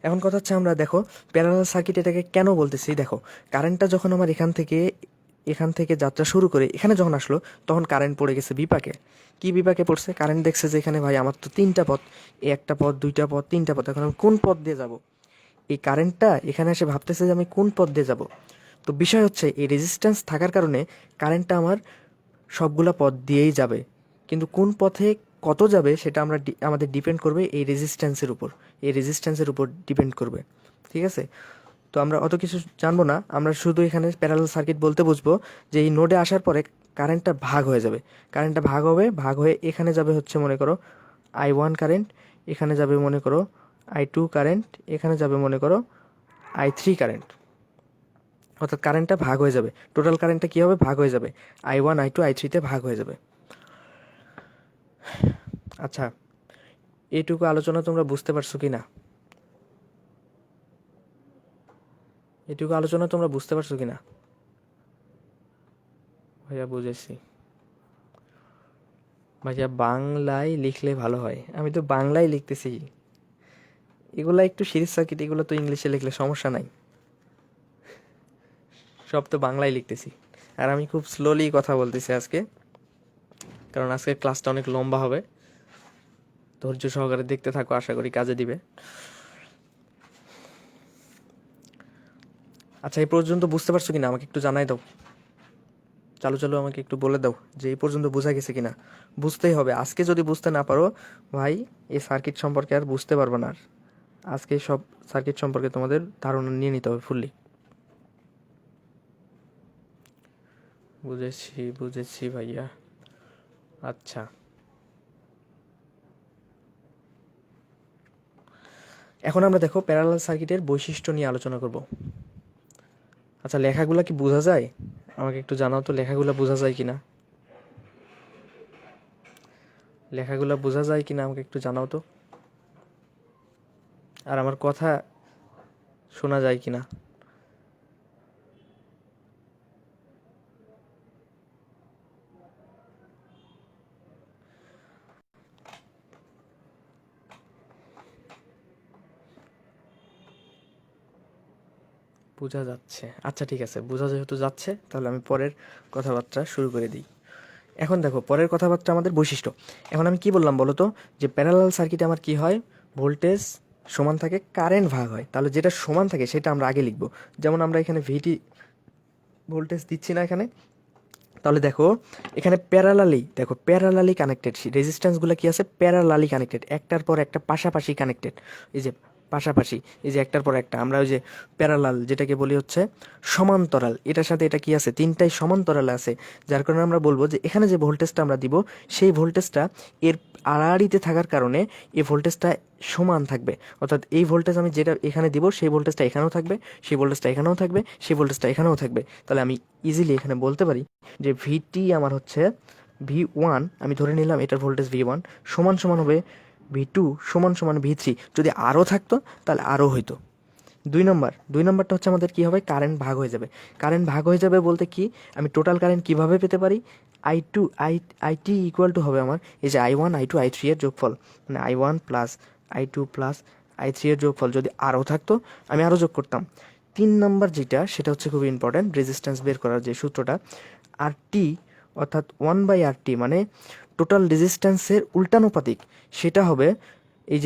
এখন কথা হচ্ছে আমরা দেখো প্যারালাল সার্কিট এটাকে কেন বলতেছি। দেখো, কারেন্টটা যখন আমার এখান থেকে যাত্রা শুরু করে এখানে যখন আসলো, তখন কারেন্ট পড়ে গেছে বিপাকে। কি বিপাকে পড়ছে? কারেন্ট দেখছে যে এখানে ভাই আমার তো 3টা পথ, একটা পথ, 2টা পথ, 3টা পথ, এখন আমি কোন পথ দিয়ে যাব? এই কারেন্টটা এখানে এসে ভাবতেছে যে আমি কোন পথ দিয়ে যাব। তো বিষয় হচ্ছে এই রেজিস্ট্যান্স থাকার কারণে কারেন্টটা আমার সবগুলা পথ দিয়েই যাবে, কিন্তু কোন পথে কত যাবে সেটা আমাদের ডিপেন্ড করবে এই রেজিস্ট্যান্সের উপর ডিপেন্ড করবে, ঠিক আছে? তো আমরা অত কিছু জানবো না, আমরা শুধু এখানে প্যারালাল সার্কিট বলতে বুঝবো যে এই নোডে আসার পরে কারেন্টটা ভাগ হয়ে যাবে। কারেন্টটা ভাগ হয়ে এখানে যাবে হচ্ছে মনে করো I1 কারেন্ট, এখানে যাবে মনে করো I2 কারেন্ট, এখানে যাবে মনে করো I3 কারেন্ট। অর্থাৎ কারেন্টটা ভাগ হয়ে যাবে, টোটাল কারেন্টটা কী হবে? ভাগ হয়ে যাবে, I1 I2 I3-তে ভাগ হয়ে যাবে। আচ্ছা, এইটুকু আলোচনা তোমরা বুঝতে পারছো কি না? ভাইয়া বুঝেছি। ভাইয়া বাংলায় লিখলে ভালো হয়, আমি তো বাংলায় লিখতেছি। এগুলা একটু সিরিজ সার্কিট, এগুলো তো ইংলিশে লিখলে সমস্যা নাই, সব তো বাংলায় লিখতেছি। আর আমি খুব স্লোলি কথা বলতেছি আজকে, কারণ আজকে ক্লাসটা অনেক লম্বা হবে। ধৈর্য সহকারে দেখতে থাকো, আশা করি কাজে দিবে। আচ্ছা, এই পর্যন্ত বুঝতে পারছো কিনা আমাকে একটু জানাই দাও। চালু চালু আমাকে একটু বলে দাও যে এই পর্যন্ত বোঝা গেছে কিনা। বুঝতেই হবে, আজকে যদি বুঝতে না পারো ভাই, এই সার্কিট সম্পর্কে আর বুঝতে পারবে না। আর আজকে সব সার্কিট সম্পর্কে তোমাদের ধারণা নিয়ে নিতে হবে ফুললি। বুঝেছি বুঝেছি ভাইয়া। আচ্ছা, এখন আমরা দেখো প্যারালাল সার্কিটের বৈশিষ্ট্য নিয়ে আলোচনা করব। আচ্ছা, লেখাগুলো কি বোঝা যায়? আমাকে একটু জানাও তো, লেখাগুলো বোঝা যায় কিনা। লেখাগুলো বোঝা যায় কিনা আমাকে একটু জানাও তো। আর আমার কথা শোনা যায় কিনা। বোঝা যাচ্ছে, আচ্ছা ঠিক আছে, বোঝা যেহেতু যাচ্ছে তাহলে আমি পরের কথাবার্তা শুরু করে দিই। এখন দেখো পরের কথাবার্তা আমাদের বৈশিষ্ট্য। এখন আমি কি বললাম বলো তো, যে প্যারালাল সার্কিটে আমার কি হয়, ভোল্টেজ সমান থাকে, কারেন্ট ভাগ হয়। তাহলে যেটা সমান থাকে সেটা আমরা আগে লিখবো। যেমন আমরা এখানে ভিটি ভোল্টেজ দিচ্ছি না এখানে, তাহলে দেখো এখানে প্যারালালি কানেক্টেড রেজিস্ট্যান্সগুলো কি আছে, প্যারালালি কানেক্টেড, একটার পর একটা পাশাপাশি কানেক্টেড। এই যে পাশাপাশি, এই যে একটার পর একটা, আমরা ওই যে প্যারালাল যেটাকে বলি হচ্ছে সমান্তরাল, এটার সাথে এটা কি আছে, তিনটাই সমান্তরাল আছে। যার কারণে আমরা বলবো যে এখানে যে ভোল্টেজটা আমরা দিব, সেই ভোল্টেজটা এর আড়াআড়িতে থাকার কারণে এই ভোল্টেজটা সমান থাকবে। অর্থাৎ এই ভোল্টেজ আমি যেটা এখানে দিব, সেই ভোল্টেজটা এখানেও থাকবে, সেই ভোল্টেজটা এখানেও থাকবে, সেই ভোল্টেজটা এখানেও থাকবে। তাহলে আমি ইজিলি এখানে বলতে পারি যে ভিটি আমার হচ্ছে V1, আমি ধরে নিলাম এটার ভোল্টেজ V1 সমান সমান হবে V2 সমান সমান V3। যদি আরও থাকতো তাহলে আরও হইতো। দুই নম্বরটা হচ্ছে আমাদের কী হবে, কারেন্ট ভাগ হয়ে যাবে। কারেন্ট ভাগ হয়ে যাবে বলতে কি, আমি টোটাল কারেন্ট কীভাবে পেতে পারি, আইটি ইকুয়াল টু হবে আমার এই যে I1 I2 I3 এর যোগফল, মানে I1 plus I2 plus I3 এর যোগফল। যদি আরও থাকতো আমি আরও যোগ করতাম। 3 নম্বর যেটা, সেটা হচ্ছে খুবই ইম্পর্ট্যান্ট, রেজিস্ট্যান্স বের করার যে সূত্রটা, RT অর্থাৎ 1/RT মানে টোটাল রেজিস্ট্যান্সের উল্টানুপাতিক, সেটা হবে এই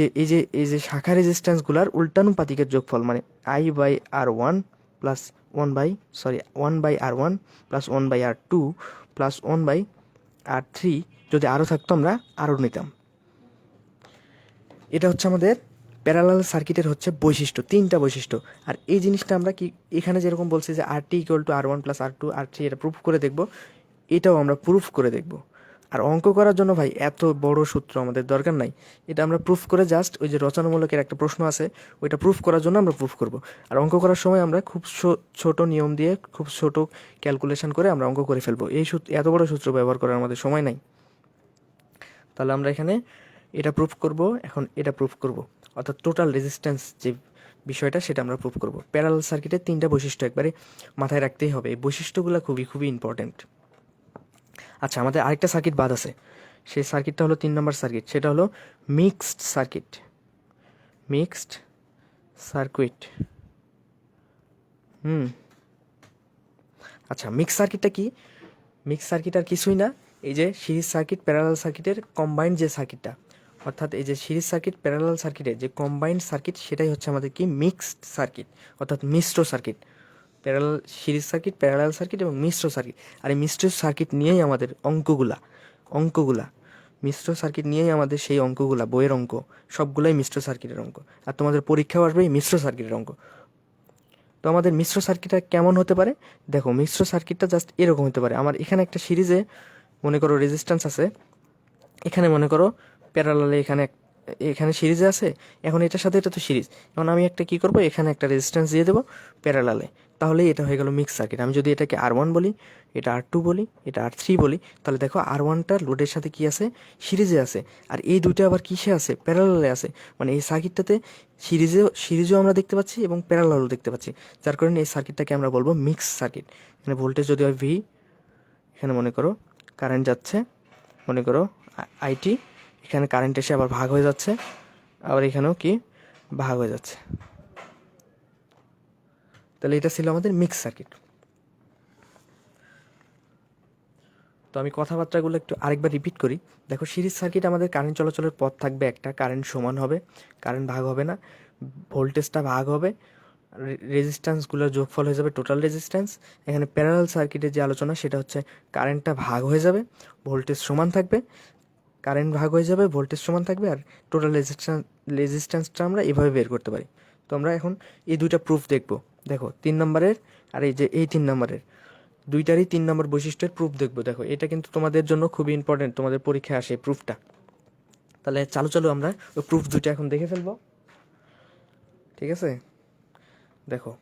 যে শাখা রেজিস্ট্যান্সগুলার উল্টানুপাতিকের যোগফল, মানে I/R1 plus 1/R1 plus 1/R2 plus 1/R3। যদি আরও থাকতো আমরা আরও নিতাম। এটা হচ্ছে আমাদের প্যারালাল সার্কিটের হচ্ছে বৈশিষ্ট্য, 3টা বৈশিষ্ট্য। আর এই জিনিসটা আমরা কি এখানে যেরকম বলছি যে RT equal to R1 plus R2 R3, এটা প্রুফ করে দেখব, এটাও আমরা প্রুফ করে দেখব। আর অঙ্ক করার জন্য ভাই এত বড় সূত্র আমাদের দরকার নাই, এটা আমরা প্রুফ করে জাস্ট ওই যে রচনামূলকের একটা প্রশ্ন আছে ওইটা প্রুফ করার জন্য আমরা প্রুফ করব। আর অঙ্ক করার সময় আমরা খুব ছোট নিয়ম দিয়ে খুব ছোট ক্যালকুলেশন করে আমরা অঙ্ক করে ফেলবো। এই সূত্র, এত বড় সূত্র ব্যবহার করার আমাদের সময় নাই। তাহলে আমরা এখানে এটা প্রুফ করব, এখন এটা প্রুফ করব, অর্থাৎ টোটাল রেজিস্ট্যান্স যে বিষয়টা সেটা আমরা প্রুফ করব। প্যারালাল সার্কিটের 3টা বৈশিষ্ট্য একবারে মাথায় রাখতেই হবে, এই বৈশিষ্ট্যগুলো খুবই খুবই ইম্পর্ট্যান্ট। আচ্ছা, আমাদের আরেকটা সার্কিট বাদ আছে, সেই সার্কিটটা হলো 3 নম্বর সার্কিট, সেটা হলো মিক্সড সার্কিট। মিক্সড সার্কিট আচ্ছা, মিক্সড সার্কিটটা কি? মিক্সড সার্কিট আর কিছুই না, এই যে সিরিজ সার্কিট প্যারালাল সার্কিটের কম্বাইন্ড যে সার্কিটটা, অর্থাৎ এই যে সিরিজ সার্কিট প্যারালাল সার্কিটের যে কম্বাইন্ড সার্কিট, সেটাই হচ্ছে আমাদের কি মিক্সড সার্কিট, অর্থাৎ মিশ্র circuit. Parallel series circuit, parallel circuit এবং মিশ্র সার্কিট। আর এই মিশ্র সার্কিট নিয়েই আমাদের অঙ্কগুলা মিশ্র সার্কিট নিয়েই আমাদের সেই অঙ্কগুলা, বইয়ের অঙ্ক সবগুলাই মিশ্র সার্কিটের অঙ্ক। আর তোমাদের পরীক্ষাও আসবে এই মিশ্র সার্কিটের অঙ্ক। তো আমাদের মিশ্র সার্কিটটা কেমন হতে পারে, দেখো মিশ্র সার্কিটটা জাস্ট এরকম হতে পারে। আমার এখানে একটা সিরিজে মনে করো রেজিস্ট্যান্স আছে, এখানে মনে করো প্যারালালে এখানে সিরিজে আছে, এখন এটার সাথে এটা তো সিরিজ, এখন আমি একটা কী করবো, এখানে একটা রেজিস্ট্যান্স দিয়ে দেবো প্যারালালে, তাহলে এটা হয়ে গেল মিক্স সার্কিট। আমি যদি এটাকে R1 বলি, এটা R2 বলি, এটা R3 বলি, তাহলে দেখো R1টা লোডের সাথে কি আছে, সিরিজে আছে, আর এই দুইটা আবার কিসে আছে, প্যারালালে আছে। মানে এই সার্কিটটাতে সিরিজও আমরা দেখতে পাচ্ছি এবং প্যারালালও দেখতে পাচ্ছি, যার কারণে এই সার্কিটটাকে আমরা বলবো মিক্স সার্কিট। এখানে ভোল্টেজ যদি হয় V, এখানে মনে করো কারেন্ট যাচ্ছে, মনে করো IT, এখানে কারেন্ট এসে আবার ভাগ হয়ে যাচ্ছে, আবার এখানেও কি ভাগ হয়ে যাচ্ছে। তাহলে এটা ছিল আমাদের মিক্স সার্কিট। তো আমি কথাবার্তাগুলো একটু আরেকবার রিপিট করি। দেখো, সিরিজ সার্কিট আমাদের কারেন্ট চলাচলের পথ থাকবে একটা, কারেন্ট সমান হবে, কারেন্ট ভাগ হবে না, ভোল্টেজটা ভাগ হবে, রেজিস্ট্যান্সগুলোর যোগফল হয়ে যাবে টোটাল রেজিস্ট্যান্স। এখানে প্যারালাল সার্কিটের যে আলোচনা সেটা হচ্ছে কারেন্টটা ভাগ হয়ে যাবে, ভোল্টেজ সমান থাকবে, কারেন্ট ভাগ হয়ে যাবে, ভোল্টেজ সমান থাকবে, আর টোটাল রেজিস্ট্যান্সটা আমরা এভাবে বের করতে পারি। তো আমরা এখন এই দুইটা প্রুফ দেখব। দেখো 3 নম্বরের আর এই যে এই 3 নম্বরের দুইটারই 3 নম্বর বৈশিষ্ট্যের প্রুফ দেখবো। দেখো, এটা কিন্তু তোমাদের জন্য খুবই ইম্পর্টেন্ট, তোমাদের পরীক্ষায় আসে প্রুফটা। তাহলে চালু আমরা ওই প্রুফ দুইটা এখন দেখে ফেলবো, ঠিক আছে? দেখো,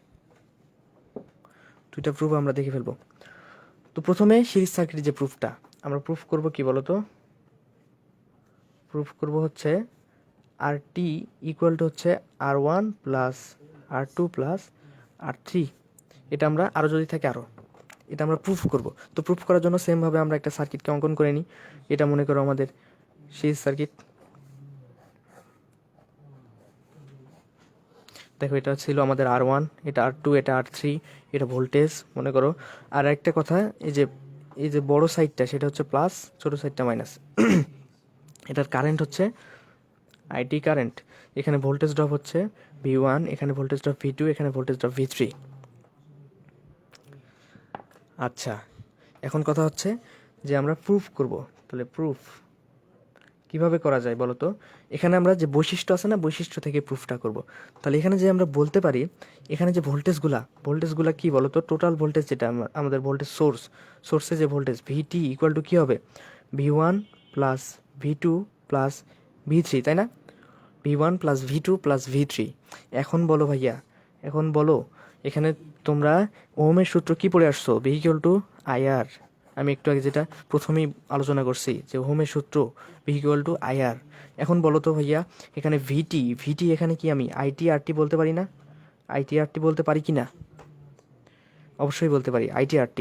দুইটা প্রুফ আমরা দেখে ফেলবো। তো প্রথমে সিরিজ সার্কিটের যে প্রুফটা আমরা প্রুফ করব কি বলো তো? প্রুফ করব হচ্ছে আর টি ইকুয়াল টু হচ্ছে R1 plus R2 plus R3। এটা আমরা আরও যদি থাকে আরও, এটা আমরা প্রুফ করব। তো প্রুফ করার জন্য সেমভাবে আমরা একটা সার্কিটকে অঙ্কন করে নিই। এটা মনে করো আমাদের সিরিজ সার্কিট। দেখো, এটা ছিল আমাদের R1, এটা R2, এটা R3, এটা ভোল্টেজ মনে করো। আর একটা কথা, এই যে বড় সাইডটা সেটা হচ্ছে প্লাস, ছোট সাইডটা মাইনাস। এটার কারেন্ট হচ্ছে আইটি কারেন্ট। এখানে ভোল্টেজ ড্রপ হচ্ছে V1, এখানে ভোল্টেজ ড্রপ V2, এখানে ভোল্টেজ ড্রপ V3। আচ্ছা, এখন কথা হচ্ছে যে আমরা প্রুফ করব। তাহলে প্রুফ কিভাবে করা যায় বলো তো? এখানে আমরা যে বৈশিষ্ট্য আছে না, বৈশিষ্ট্য থেকে প্রুফটা করব। তাহলে এখানে যে আমরা বলতে পারি, এখানে যে ভোল্টেজগুলা কি বলো তো? টোটাল ভোল্টেজ যেটা আমাদের ভোল্টেজ সোর্সে যে ভোল্টেজ ভিটি ইকুয়াল টু কী হবে? V1 plus V2 plus V3, তাই না? V1 plus V2 plus V3। এখন বলো ভাইয়া, এখন বলো, এখানে তোমরা ওহমের সূত্র কি পড়ে আসছো? V equal to IR। আমি একটু আগে যেটা প্রথমেই আলোচনা করছি যে ওহমের সূত্র V ইকুয়াল টু IR। এখন বলো তো ভাইয়া, এখানে ভিটি এখানে কি আমি ITRT বলতে পারি না? ITRT বলতে পারি কি না? অবশ্যই বলতে পারি ITRT,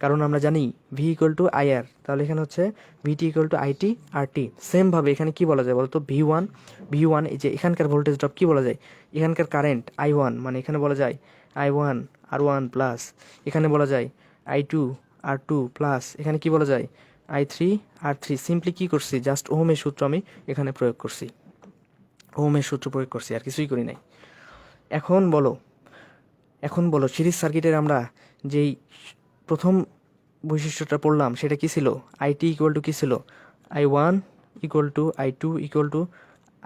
কারণ আমরা জানি V ইকুয়াল টু IR। তাহলে এখানে হচ্ছে VT ইকুয়াল টু ITRT। সেমভাবে এখানে কি বলা যায় বলো তো? V1 এই যে এখানকার ভোল্টেজ ড্রপ কি বলা যায়? এখানকার কারেন্ট I1, মানে এখানে বলা যায় I1 R1 প্লাস, এখানে বলা যায় I2 R2 প্লাস, এখানে কি বলা যায় I3 R3। সিম্পলি কি করছি? জাস্ট ওহমের সূত্র আমি এখানে প্রয়োগ করছি, ওহমের সূত্র প্রয়োগ করছি, আর কিছুই করি নাই। এখন বলো সিরিজ সার্কিটের আমরা যেই প্রথম বৈশিষ্ট্যটা পড়লাম সেটা কি ছিল? আইটি ইকুয়াল টু কী ছিল? I1 equal to I2 equal to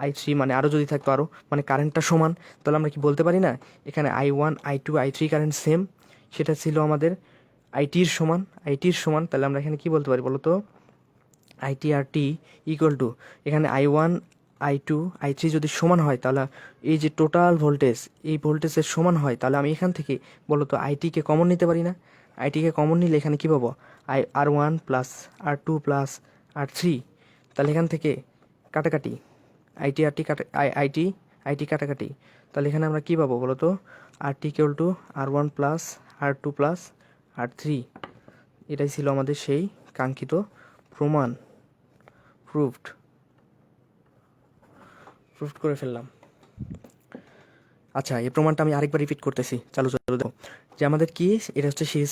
I3, মানে আরও যদি থাকতো আরও, মানে কারেন্টটা সমান। তাহলে আমরা কি বলতে পারি না এখানে I1 I2 I3 current same? সেটা ছিল আমাদের আইটির সমান। তাহলে আমরা এখানে কি বলতে পারি বলো তো? ITRT ইকুয়াল টু, এখানে I1 I2 I3 যদি সমান হয়, তাহলে এই যে টোটাল ভোল্টেজ, এই ভোল্টেজের সমান হয়, তাহলে আমি এখান থেকে বলো তো আইটিকে কমন নিতে পারি না? আইটিকে কমন নিলে এখানে কী পাবো? R1 plus R2 plus R3। তাহলে এখান থেকে কাটাকাটি, ITRT কাটা, আইটি কাটাকাটি। তাহলে এখানে আমরা কী পাবো বলো তো? RT equal to R1 plus R2 plus R3। এটাই ছিল আমাদের সেই কাঙ্ক্ষিত প্রমাণ। প্রুফড করে ফেললাম। আচ্ছা, এই প্রমাণটা আমি আরেকবার রিপিট করতেছি, চালু দাও। যে আমাদের কি, এটা হচ্ছে সিরিজ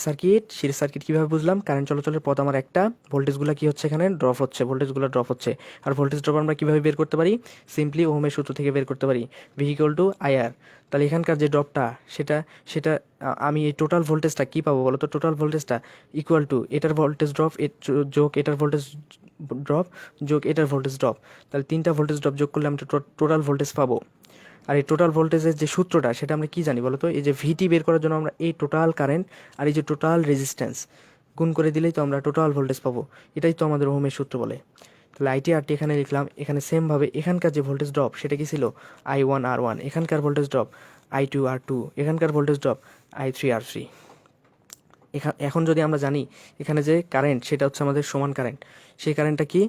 সার্কিট কীভাবে বুঝলাম? কারেন্ট চলাচলের পথ আমার একটা, ভোল্টেজগুলো কি হচ্ছে এখানে ড্রপ হচ্ছে, আর ভোল্টেজ ড্রপ আমরা কীভাবে বের করতে পারি? সিম্পলি ওহমের সূত্র থেকে বের করতে পারি, V ইকুয়াল টু IR। তাহলে এখানকার যে ড্রপটা সেটা আমি এই টোটাল ভোল্টেজটা কী পাবো বলো তো? টোটাল ভোল্টেজটা ইকুয়াল টু এটার ভোল্টেজ ড্রপ যোগ এটার ভোল্টেজ ড্রপ যোগ এটার ভোল্টেজ ড্রপ। তাহলে 3টা ভোল্টেজ ড্রপ যোগ করলে আমরা টোটাল ভোল্টেজ পাবো। আর এই টোটাল ভোল্টেজের যে সূত্রটা সেটা আমরা কি জানি বলো তো? এই যে ভিটি বের করার জন্য আমরা এই টোটাল কারেন্ট আর এই যে টোটাল রেজিস্ট্যান্স গুণ করে দিলেই তো আমরা টোটাল ভোল্টেজ পাবো। এটাই তো আমাদের ওহমের সূত্র বলে। তাহলে ITRT এখানে লিখলাম। এখানে সেমভাবে এখানকার যে ভোল্টেজ ড্রপ সেটা কি ছিল? I1 R1, এখানকার ভোল্টেজ ড্রপ I2 R2, এখানকার ভোল্টেজ ড্রপ I3 R3। এখন যদি আমরা জানি এখানে যে কারেন্ট সেটা হচ্ছে আমাদের সমান কারেন্ট, সেই কারেন্টটা কি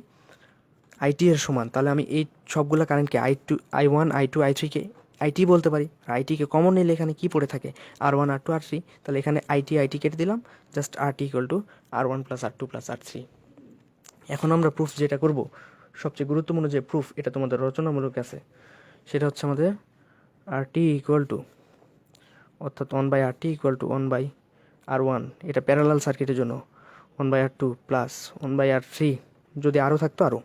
আইটি এর সমান, তাহলে আমি এই সবগুলো কারেন্টকে I1 I2 I3 K IT বলতে পারি। আর আইটিকে কমন নিলে এখানে কি পড়ে থাকে? R1 R2 R3। তাহলে এখানে আইটি কেটে দিলাম, just RT equal to R1 plus R2 plus R3। এখন আমরা প্রুফ যেটা করব, সবচেয়ে গুরুত্বপূর্ণ যে প্রুফ, এটা তোমাদের রচনামূলক আছে, সেটা হচ্ছে আমাদের আর টি ইকুয়াল টু, অর্থাৎ 1/RT ইকুয়াল টু 1/R1, এটা প্যারালাল সার্কিটের জন্য 1/R2 প্লাস 1/R3, যদি আরও থাকতো আরও।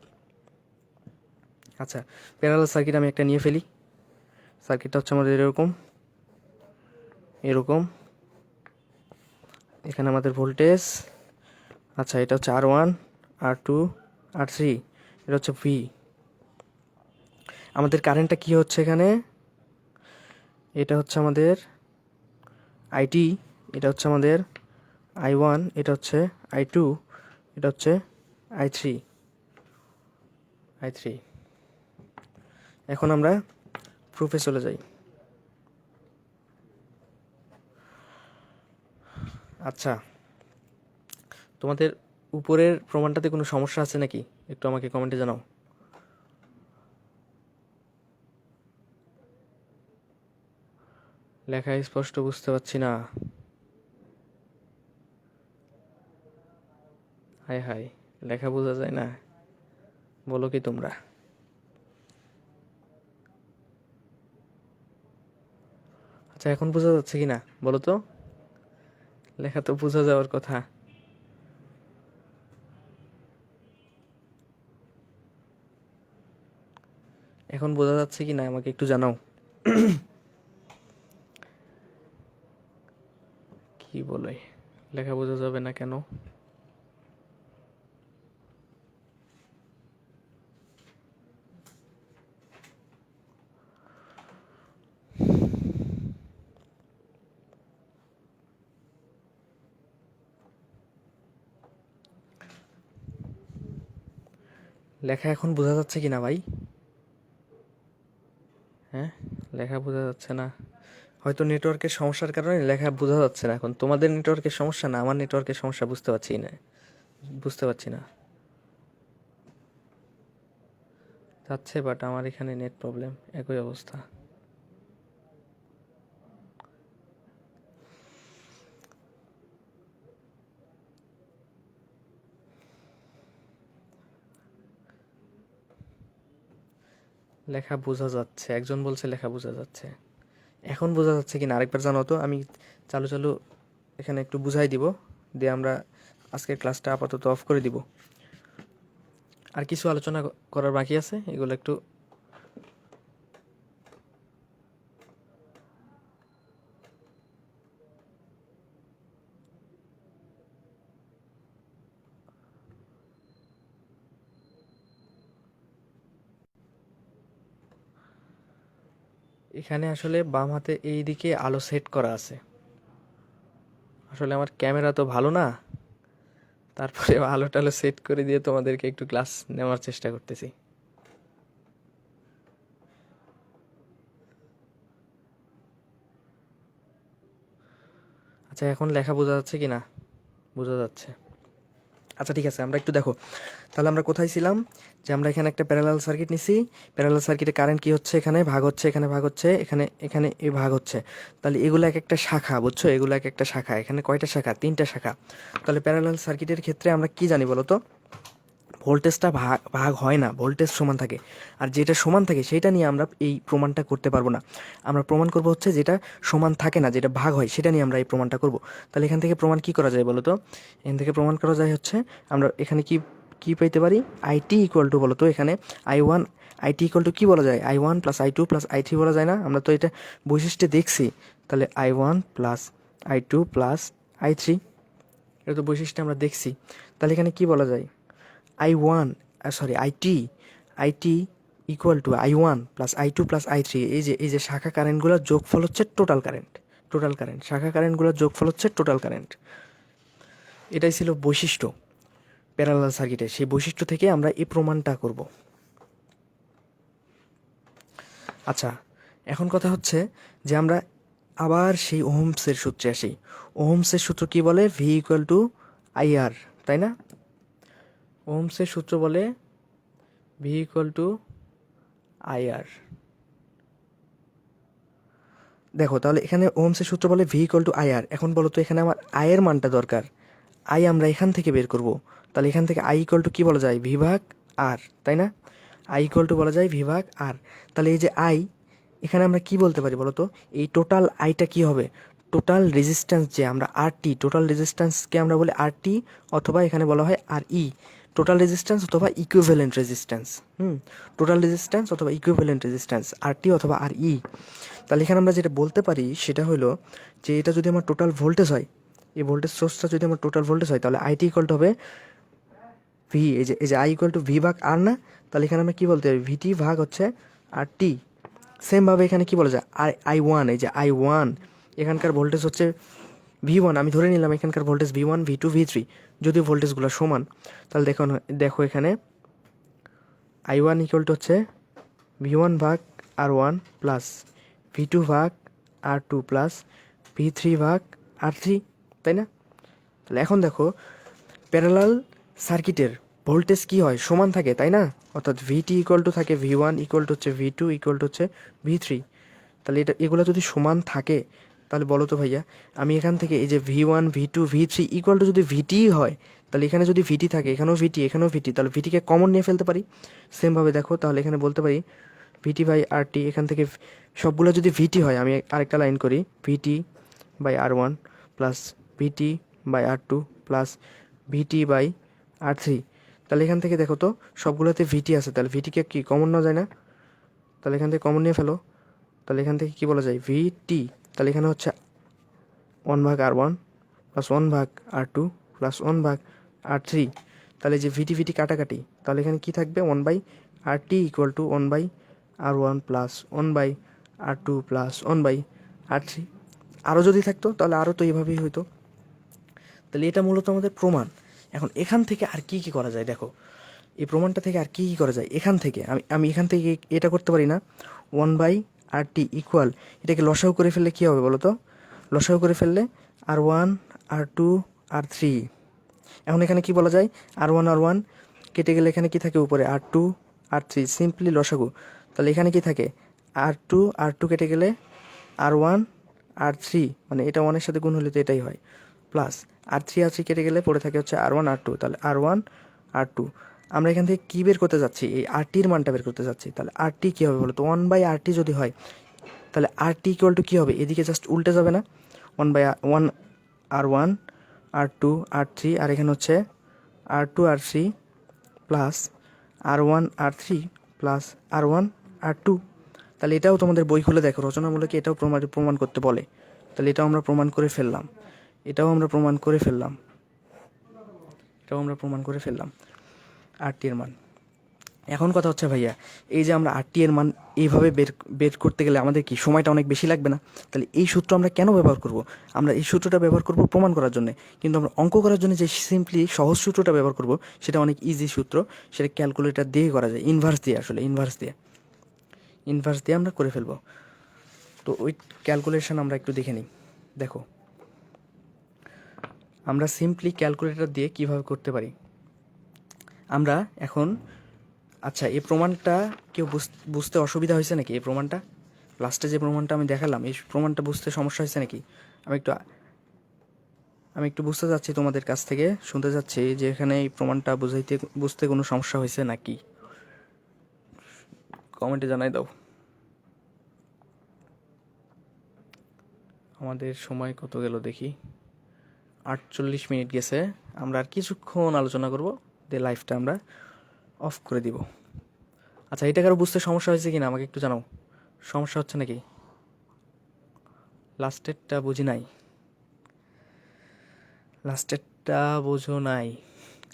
আচ্ছা, প্যারালাল সার্কিট আমি একটা নিয়ে ফেলি। সার্কিটটা হচ্ছে আমাদের এরকম এরকম, এখানে আমাদের ভোল্টেজ, আচ্ছা এটা হচ্ছে R1, R2, R3, এটা হচ্ছে V। আমাদের কারেন্টটা কি হচ্ছে এখানে, এটা হচ্ছে আমাদের IT, এটা হচ্ছে আমাদের I1, এটা হচ্ছে I2, এটা হচ্ছে I3। এখন আমরা প্রুফে চলে যাই। আচ্ছা, তোমাদের উপরের প্রমাণটাতে কোনো সমস্যা আছে নাকি, একটু আমাকে কমেন্টে জানাও। লেখা স্পষ্ট বুঝতে পারছি না। হায় হায়, লেখা বোঝা যায় না, বলো কি তোমরা? আচ্ছা, এখন বোঝা যাচ্ছে কি না বলো তো? লেখা তো বোঝা যাওয়ার কথা। এখন বোঝা যাচ্ছে কি না আমাকে একটু জানাও। কি বলে, লেখা বোঝা যাবে না কেন? লেখা এখন বোঝা যাচ্ছে কি না ভাই? হ্যাঁ, লেখা বোঝা যাচ্ছে না, হয়তো নেটওয়ার্কের সমস্যার কারণে লেখা বোঝা যাচ্ছে না। এখন তোমাদের নেটওয়ার্কের সমস্যা না আমার নেটওয়ার্কের সমস্যা, বুঝতে পারছি না যাচ্ছে, বাট আমার এখানে নেট প্রবলেম, একই অবস্থা। লেখা বোঝা যাচ্ছে, একজন বলছে লেখা বোঝা যাচ্ছে। এখন বোঝা যাচ্ছে কি না আরেকবার জানাও তো। আমি চালু চালু এখানে একটু বুঝাই দিব, দিয়ে আমরা আজকের ক্লাসটা আপাতত অফ করে দিব। আর কিছু আলোচনা করার বাকি আছে, এগুলো একটু এখানে আসলে বাম হাতে এই দিকে আলো সেট করা আছে। আসলে আমার ক্যামেরা তো ভালো না, তারপরে আলো টালো সেট করে দিয়ে তোমাদেরকে একটু ক্লাস নেওয়ার চেষ্টা করতেছি। আচ্ছা, এখন লেখা বোঝা যাচ্ছে কি না? বোঝা যাচ্ছে। আচ্ছা ঠিক আছে, আমরা একটু দেখো তাহলে আমরা কোথায় ছিলাম, যে আমরা এখানে একটা প্যারালাল সার্কিট নিছি। প্যারালাল সার্কিটে কারেন্ট কি হচ্ছে, এখানে ভাগ হচ্ছে, এখানে ভাগ হচ্ছে, এখানে এখানে এই ভাগ হচ্ছে। তাহলে এগুলো এক একটা শাখা, বুঝছো? এগুলো এক একটা শাখা। এখানে কয়টা শাখা? 3টা শাখা। তাহলে প্যারালাল সার্কিটের ক্ষেত্রে আমরা কি জানি বলো তো? ভোল্টেজটা ভাগ ভাগ হয় না, ভোল্টেজ সমান থাকে। আর যেটা সমান থাকে সেটা নিয়ে আমরা এই প্রমাণটা করতে পারবো না। আমরা প্রমাণ করব হচ্ছে যেটা সমান থাকে না, যেটা ভাগ হয়, সেটা নিয়ে আমরা এই প্রমাণটা করব। তাহলে এখান থেকে প্রমাণ কি করা যায় বলো তো? এখান থেকে প্রমাণ করা যায় হচ্ছে আমরা এখানে কি কি পেতে পারি, আইটি ইকুয়াল টু, বলো তো এখানে I1, আইটি ইকুয়াল টু কী বলা যায়, I1 plus I2 plus I3 বলা যায় না? আমরা তো এটা বৈশিষ্ট্যে দেখছি। তাহলে I1 plus I2 plus I3, এটা তো বৈশিষ্ট্যে আমরা দেখছি। তাহলে এখানে কি বলা যায়, I1 sorry IT equal to I1 plus I2 plus I3। এই যে শাখা কারেন্টগুলোর যোগফল হচ্ছে টোটাল কারেন্ট। শাখা কারেন্টগুলোর যোগফল হচ্ছে টোটাল কারেন্ট। এটাই ছিল বৈশিষ্ট্য প্যারালাল সার্কিটে। সেই বৈশিষ্ট্য থেকে আমরা এই প্রমাণটা করব। আচ্ছা, এখন কথা হচ্ছে যে আমরা আবার সেই ওহমসের সূত্রে আসি। ওহমসের সূত্র কি বলে? ভি ইকুয়াল টু IR, তাই না? ওহমসের সূত্র বলে ভি ইকুয়াল টু IR। দেখো তাহলে এখানে ওহমসের সূত্র বলে ভি ইকুয়াল টু IR। এখন বলো তো এখানে আমার আয়ের মানটা দরকার, আই আমরা এখান থেকে বের করব। তাহলে এখান থেকে আই ইকুয়াল টু কী বলা যায়, ভি ভাগ আর, তাই না? আই ইকুয়াল টু বলা যায় ভি ভাগ আর। তাহলে এই যে আই, এখানে আমরা কি বলতে পারি বলো তো, এই টোটাল আইটা কি হবে, টোটাল রেজিস্ট্যান্স যে আমরা আরটি, টোটাল রেজিস্ট্যান্সকে আমরা বলি আরটি, অথবা এখানে বলা হয় আর ই, টোটাল রেজিস্ট্যান্স অথবা ইকুইভ্যালেন্ট রেজিস্ট্যান্স। টোটাল রেজিস্ট্যান্স অথবা ইকুইভ্যালেন্ট রেজিস্ট্যান্স, আরটি অথবা আর ই। তাহলে এখানে আমরা যেটা বলতে পারি সেটা হলো যে এটা যদি আমার টোটাল ভোল্টেজ হয়, এই ভোল্টেজ সোর্সটা যদি আমার টোটাল ভোল্টেজ হয়, তাহলে আইটি ইকুয়াল টু হবে ভি, এই যে আই ইকুয়াল টু ভি ভাগ আর না, তাহলে এখানে আমরা কী বলতে পারি, ভিটি ভাগ হচ্ছে আর টি। সেমভাবে এখানে কি বলা যায়, আই ওয়ান, এই যে আই ওয়ান, এখানকার ভোল্টেজ হচ্ছে ভি ওয়ান, আমি ধরে নিলাম এখানকার voltage V one, V two, V three, যদিও ভোল্টেজগুলো সমান। তাহলে দেখো এখানে আই ওয়ান ইকুয়াল টু হচ্ছে ভি ওয়ান ভাগ R one plus V two ভাগ R two plus V three ভাগ আর থ্রি, তাই না? তাহলে এখন দেখো প্যারালাল সার্কিটের ভোল্টেজ কি হয়, সমান থাকে, তাই না? অর্থাৎ ভিটি ইকুয়াল টু থাকে ভি ওয়ান ইকুয়াল টু হচ্ছে ভি টু ইকুয়াল টু হচ্ছে ভি থ্রি। তাহলে এগুলো যদি সমান থাকে, তাহলে বলো তো ভাইয়া, আমি এখান থেকে এই যে V one, V two, V three equal to যদি ভিটি হয়, তাহলে এখানে যদি ভিটি থাকে, এখানেও ভিটি, এখানেও ভিটি, তাহলে ভিটিকে কমন নিয়ে ফেলতে পারি। সেমভাবে দেখো, তাহলে এখানে বলতে পারি ভিটি বাই আর টি, এখান থেকে সবগুলো যদি ভিটি হয়, আমি আরেকটা লাইন করি, VT by R one plus VT by R two plus VT by R three. তাহলে এখান থেকে দেখো তো সবগুলোতে ভিটি আছে, তাহলে ভিটিকে কি কমন নেওয়া যায় না? তাহলে এখান থেকে কমন নিয়ে ফেলো, তাহলে এখান থেকে কী বলা যায়, ভিটি, তাহলে এখানে হচ্ছে ওয়ান ভাগ আর ওয়ান প্লাস ওয়ান ভাগ আর টু প্লাস ওয়ান ভাগ আর থ্রি। তাহলে যে ভিটি ভিটি কাটাকাটি, তাহলে এখানে কী থাকবে, one by R T equal to one by R one plus one by R two plus one by R three. আরও যদি থাকতো তাহলে আরও তো এইভাবেই হইতো। তাহলে এটা মূলত আমাদের প্রমাণ। এখন এখান থেকে আর কি কি করা যায় দেখো, এই প্রমাণটা থেকে আর কি কি করা যায়, এখান থেকে আমি এখান থেকে এটা করতে পারি না, one by R T equal, এটাকে লসাগু করে ফেললে কী হবে বলো তো, লসাগু করে ফেললে আর one R two R three. এখন এখানে কি বলা যায়, আর ওয়ান কেটে গেলে এখানে কি থাকে উপরে, আর টু আর থ্রি, সিম্পলি লসাগু। তাহলে এখানে কি থাকে, আর টু কেটে গেলে আর ওয়ান আর থ্রি, মানে এটা ওয়ানের সাথে গুণ হলে তো এটাই হয়, প্লাস আর থ্রি কেটে গেলে পড়ে থাকে হচ্ছে আর ওয়ান আর টু, তাহলে আর ওয়ান আর টু। আমরা এখান থেকে কী বের করতে যাচ্ছি, এই আর টির মানটা বের করতে যাচ্ছি। তাহলে আর টি কী হবে বলো তো, ওয়ান বাই আর টি যদি হয়, তাহলে আর টি ইকুয়াল টু কী হবে, এদিকে জাস্ট উল্টে যাবে না, one by one R one R two R three, আর এখানে হচ্ছে R two R three plus R one R three plus R one R two. তাহলে এটাও তোমাদের বই খুলে দেখো, রচনামূলকে এটাও প্রমাণ করতে বলে। তাহলে এটাও আমরা প্রমাণ করে ফেললাম, এটাও আমরা প্রমাণ করে ফেললাম আর টি এর মান। এখন কথা হচ্ছে ভাইয়া, এই যে আমরা আর টি এর মান এইভাবে বের করতে গেলে আমাদের কি সময়টা অনেক বেশি লাগবে না? তাহলে এই সূত্র আমরা কেন ব্যবহার করব? আমরা এই সূত্রটা ব্যবহার করব প্রমাণ করার জন্য, কিন্তু আমরা অঙ্ক করার জন্য যে সিম্পলি সহজ সূত্রটা ব্যবহার করব সেটা অনেক ইজি সূত্র, সেটা ক্যালকুলেটর দিয়ে করা যায়, ইনভার্স দিয়ে আমরা করে ফেলবো। তো ওই ক্যালকুলেশন আমরা একটু দেখে নিই। দেখো আমরা সিম্পলি ক্যালকুলেটর দিয়ে কিভাবে করতে পারি। আমরা এখন, আচ্ছা এই প্রমাণটা কেউ বুঝতে অসুবিধা হয়েছে নাকি? এই প্রমাণটা লাস্টে যে প্রমাণটা আমি দেখালাম, এই প্রমাণটা বুঝতে সমস্যা হয়েছে নাকি? আমি একটু বুঝতে চাচ্ছি, তোমাদের কাছ থেকে শুনতে চাচ্ছি যে এখানে এই প্রমাণটা বুঝতে কোনো সমস্যা হয়েছে নাকি, কমেন্টে জানাই দাও। আমাদের সময় কত গেল দেখি, 48 মিনিট গেছে। আমরা আর কিছুক্ষণ আলোচনা করব, দিয়ে লাইভটা আমরা অফ করে দিব। আচ্ছা এটা কারো বুঝতে সমস্যা হয়েছে কি না আমাকে একটু জানাও, সমস্যা হচ্ছে নাকি? লাস্টেরটা বোঝো নাই?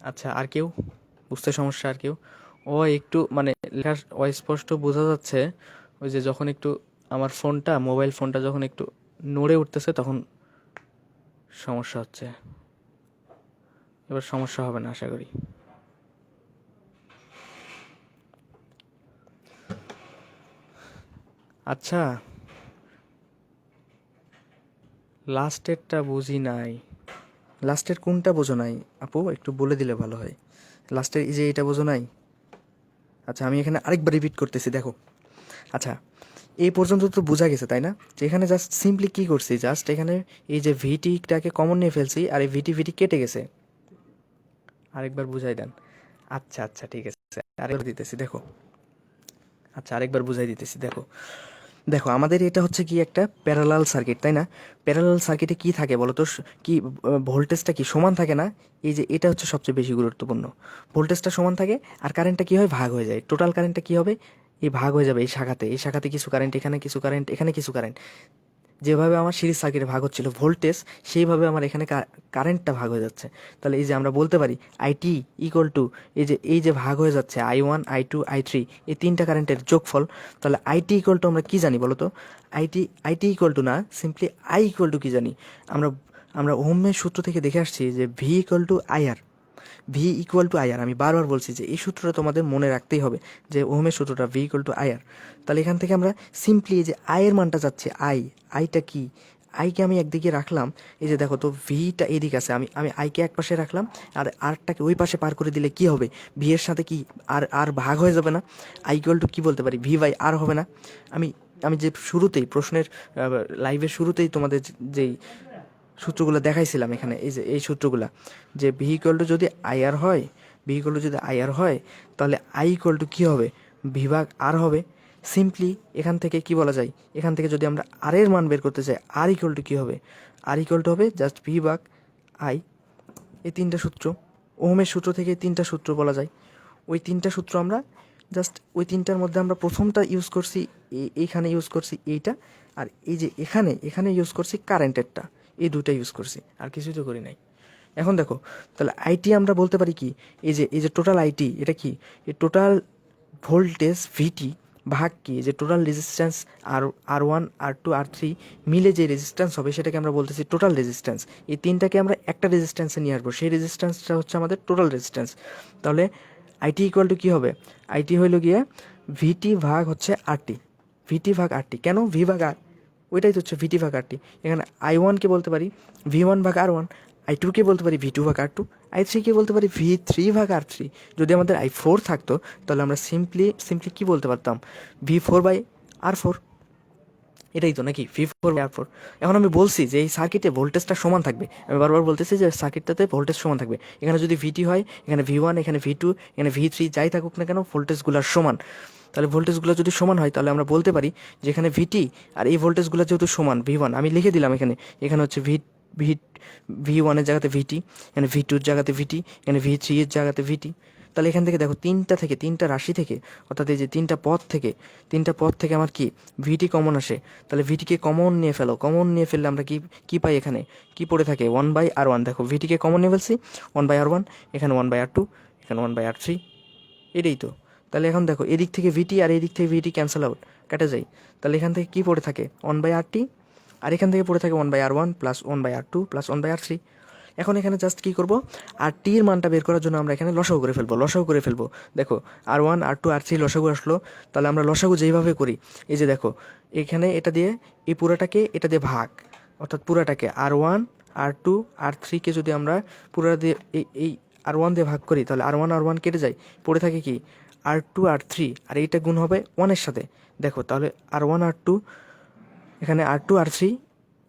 আচ্ছা আর কেউ বুঝতে সমস্যা, আর কেউ? ও একটু মানে লেখার অস্পষ্ট বোঝা যাচ্ছে, ওই যে যখন একটু আমার মোবাইল ফোনটা যখন একটু নড়ে উঠতেছে তখন সমস্যা হচ্ছে। এবার সমস্যা হবে না আশা করি। আচ্ছা লাস্টেরটা বুঝি নাই, লাস্টের কোনটা বোঝো নাই আপু, একটু বলে দিলে ভালো হয়। লাস্টের এই যে এটা বোঝো নাই? আচ্ছা আমি এখানে আরেকবার রিপিট করতেছি, দেখো। আচ্ছা এই পর্যন্ত তো বোঝা গেছে তাই না, যে এখানে জাস্ট সিম্পলি কী করছি, জাস্ট এখানে এই যে ভিটিটাকে কমন নিয়ে ফেলছি, আর এই ভিটি কেটে গেছে। আরেকবার বুঝাই দেন। আচ্ছা ঠিক আছে, আরেকবার দিতেছি দেখো। আচ্ছা আরেকবার বুঝাই দিতেছি দেখো। দেখো আমাদের এটা হচ্ছে কি একটা প্যারালাল সার্কিট, তাই না? প্যারালাল সার্কিটে কি থাকে বলো তো, কি ভোল্টেজটা কি সমান থাকে না? এই যে এটা হচ্ছে সবচেয়ে বেশি গুরুত্বপূর্ণ। ভোল্টেজটা সমান থাকে আর কারেন্টটা কি হয়, ভাগ হয়ে যায়। টোটাল কারেন্টটা কি হবে, এই ভাগ হয়ে যাবে। এই শাখাতে কিছু কারেন্ট, এখানে কিছু কারেন্ট, এখানে কিছু কারেন্ট। যেভাবে আমার সিরিজ সার্কিটে ভাগ হচ্ছিল ভোল্টেজ, সেইভাবে আমার এখানে কারেন্টটা ভাগ হয়ে যাচ্ছে। তাহলে এই যে আমরা বলতে পারি আইটি ইকুয়াল টু, এই যে ভাগ হয়ে যাচ্ছে I1 I2 I3, এই তিনটা কারেন্টের যোগফল। তাহলে আইটি ইকুয়াল টু আমরা কি জানি বলো তো? আইটি ইকুয়াল টু না, সিম্পলি আই ইকুয়াল টু কি জানি আমরা? আমরা ওহমের সূত্র থেকে দেখে আসছি যে V equal two IR. V equal two IR, আমি বারবার বলছি যে এই সূত্রটা তোমাদের মনে রাখতেই হবে, যে ওহমের সূত্রটা ভি ইকুয়াল টু আইআর। তাহলে এখান থেকে আমরা সিম্পলি এই যে আয়ের মানটা যাচ্ছে, আইটা কি, আইকে আমি একদিকে রাখলাম। এই যে দেখো তো ভিটা এদিকে আছে, আমি আমি আইকে এক পাশে রাখলাম, আর আরটাকে ওই পাশে পার করে দিলে কি হবে, ভি এর সাথে কি আর আর ভাগ হয়ে যাবে না? আই ইকুয়াল টু কী বলতে পারি, ভি বাই আর হবে না? আমি আমি যে শুরুতেই প্রশ্নের লাইভের শুরুতেই তোমাদের যেই সূত্রগুলো দেখাইছিলাম এখানে, এই যে এই সূত্রগুলা, যে ভি ইকুয়াল টু যদি আইআর হয়, ভি ইকুয়াল টু যদি আইআর হয়, তাহলে আই ইকুয়াল টু কী হবে, ভি ভাগ আর হবে। সিম্পলি এখান থেকে কি বলা যায়, এখান থেকে যদি আমরা আর এর মান বের করতে চাই, আর ইকুয়াল টু কী হবে, আর ইকুয়াল টু হবে জাস্ট ভি ভাগ আই। এই তিনটা সূত্র, ওহমের সূত্র থেকে এই তিনটা সূত্র বলা যায়। ওই তিনটা সূত্র আমরা জাস্ট ওই তিনটার মধ্যে আমরা প্রথমটা ইউজ করছি, এইখানে ইউজ করছি এইটা, আর এই যে এখানে এখানে ইউজ করছি কারেন্টেরটা, এই দুটো ইউজ করছি, আর কিছুই তো করি নাই। এখন দেখো, তাহলে আইটি আমরা বলতে পারি কি, এই যে টোটাল আইটি, এটা কি, এই টোটাল ভোল্টেজ ভিটি ভাগ কি, যে টোটাল রেজিস্ট্যান্স আর 1 আর 2 আর 3 মিলে যে রেজিস্ট্যান্স হবে, সেটাকে আমরা বলতেছি টোটাল রেজিস্ট্যান্স। এই তিনটাকে আমরা একটা রেজিস্ট্যান্সে নিয়ে আসবো, সেই রেজিস্ট্যান্সটা হচ্ছে আমাদের টোটাল রেজিস্ট্যান্স। তাহলে আইটি ইকুয়াল টু কী হবে, আইটি হইল গিয়ে ভিটি ভাগ হচ্ছে আরটি, ভিটি ভাগ আরটি। কেন ভি ভাগ আর, ওইটাই তো হচ্ছে ভিটি ভাগ আরটি। এখানে I1কে বলতে পারি V1 ভাগ R1, I2কে বলতে পারি V2 ভাগ R2, I3কে বলতে পারি V3 ভাগ R3। যদি আমাদের I4 থাকতো, তাহলে আমরা সিম্পলি কী বলতে পারতাম, V4 বাই R4। এটাই তো নাকি, V4 বাই R4। এখন আমি বলছি যে এই সার্কিটে ভোল্টেজটা সমান থাকবে, আমি বারবার বলতেছি যে সার্কিটটাতে ভোল্টেজ সমান থাকবে। এখানে যদি ভিটি হয়, এখানে V1, এখানে V2, এখানে V3, যাই থাকুক না কেন, ভোল্টেজগুলোর সমান। তাহলে ভোল্টেজগুলো যদি সমান হয়, তাহলে আমরা বলতে পারি যে এখানে ভিটি আর এই ভোল্টেজগুলো যেহেতু সমান, V1 আমি লিখে দিলাম এখানে, এখানে হচ্ছে ভি V1-এর জায়গাতে ভিটি, এখানে V2-র জায়গাতে ভিটি, এখানে V3-এর জায়গাতে ভিটি। তাহলে এখান থেকে দেখো তিনটা রাশি থেকে, অর্থাৎ এই যে তিনটা পদ থেকে আমার কি ভিটি কমন আসে। তাহলে ভিটিকে কমন নিয়ে ফেলো, কমন নিয়ে ফেললে আমরা কি কি পাই, এখানে কি পড়ে থাকে, 1/R1। দেখো ভিটিকে কমন নিয়ে ফেলছি, 1/R1, এখানে 1/R2, এখানে 1/R3। এটাই তো। তাহলে এখন দেখো এদিক থেকে ভিটি আর এদিক থেকে ভিটি ক্যান্সেল আউট, কাটা যায়। তাহলে এখান থেকে কী পড়ে থাকে, 1/RT, আর এখান থেকে পড়ে থাকে 1/R1 plus 1/R2 plus 1/R3। এখন এখানে জাস্ট কী করবো, আর টির মানটা বের করার জন্য আমরা এখানে লসাগু করে ফেলবো। দেখো R1 R2 R3 লসাগু আসলো। তাহলে আমরা লসাগু যেইভাবে করি, এই যে দেখো এখানে এটা দিয়ে এই পুরাটাকে এটা দিয়ে ভাগ, অর্থাৎ পুরাটাকে R1 R2 R3-কে যদি আমরা পুরা দিয়ে এই R1 দিয়ে ভাগ করি, তাহলে R1 কেটে যায়, পড়ে থাকে কি R2 R3, আর এইটা গুণ হবে 1-এর সাথে। দেখো তাহলে R1 R2, এখানে R2 R3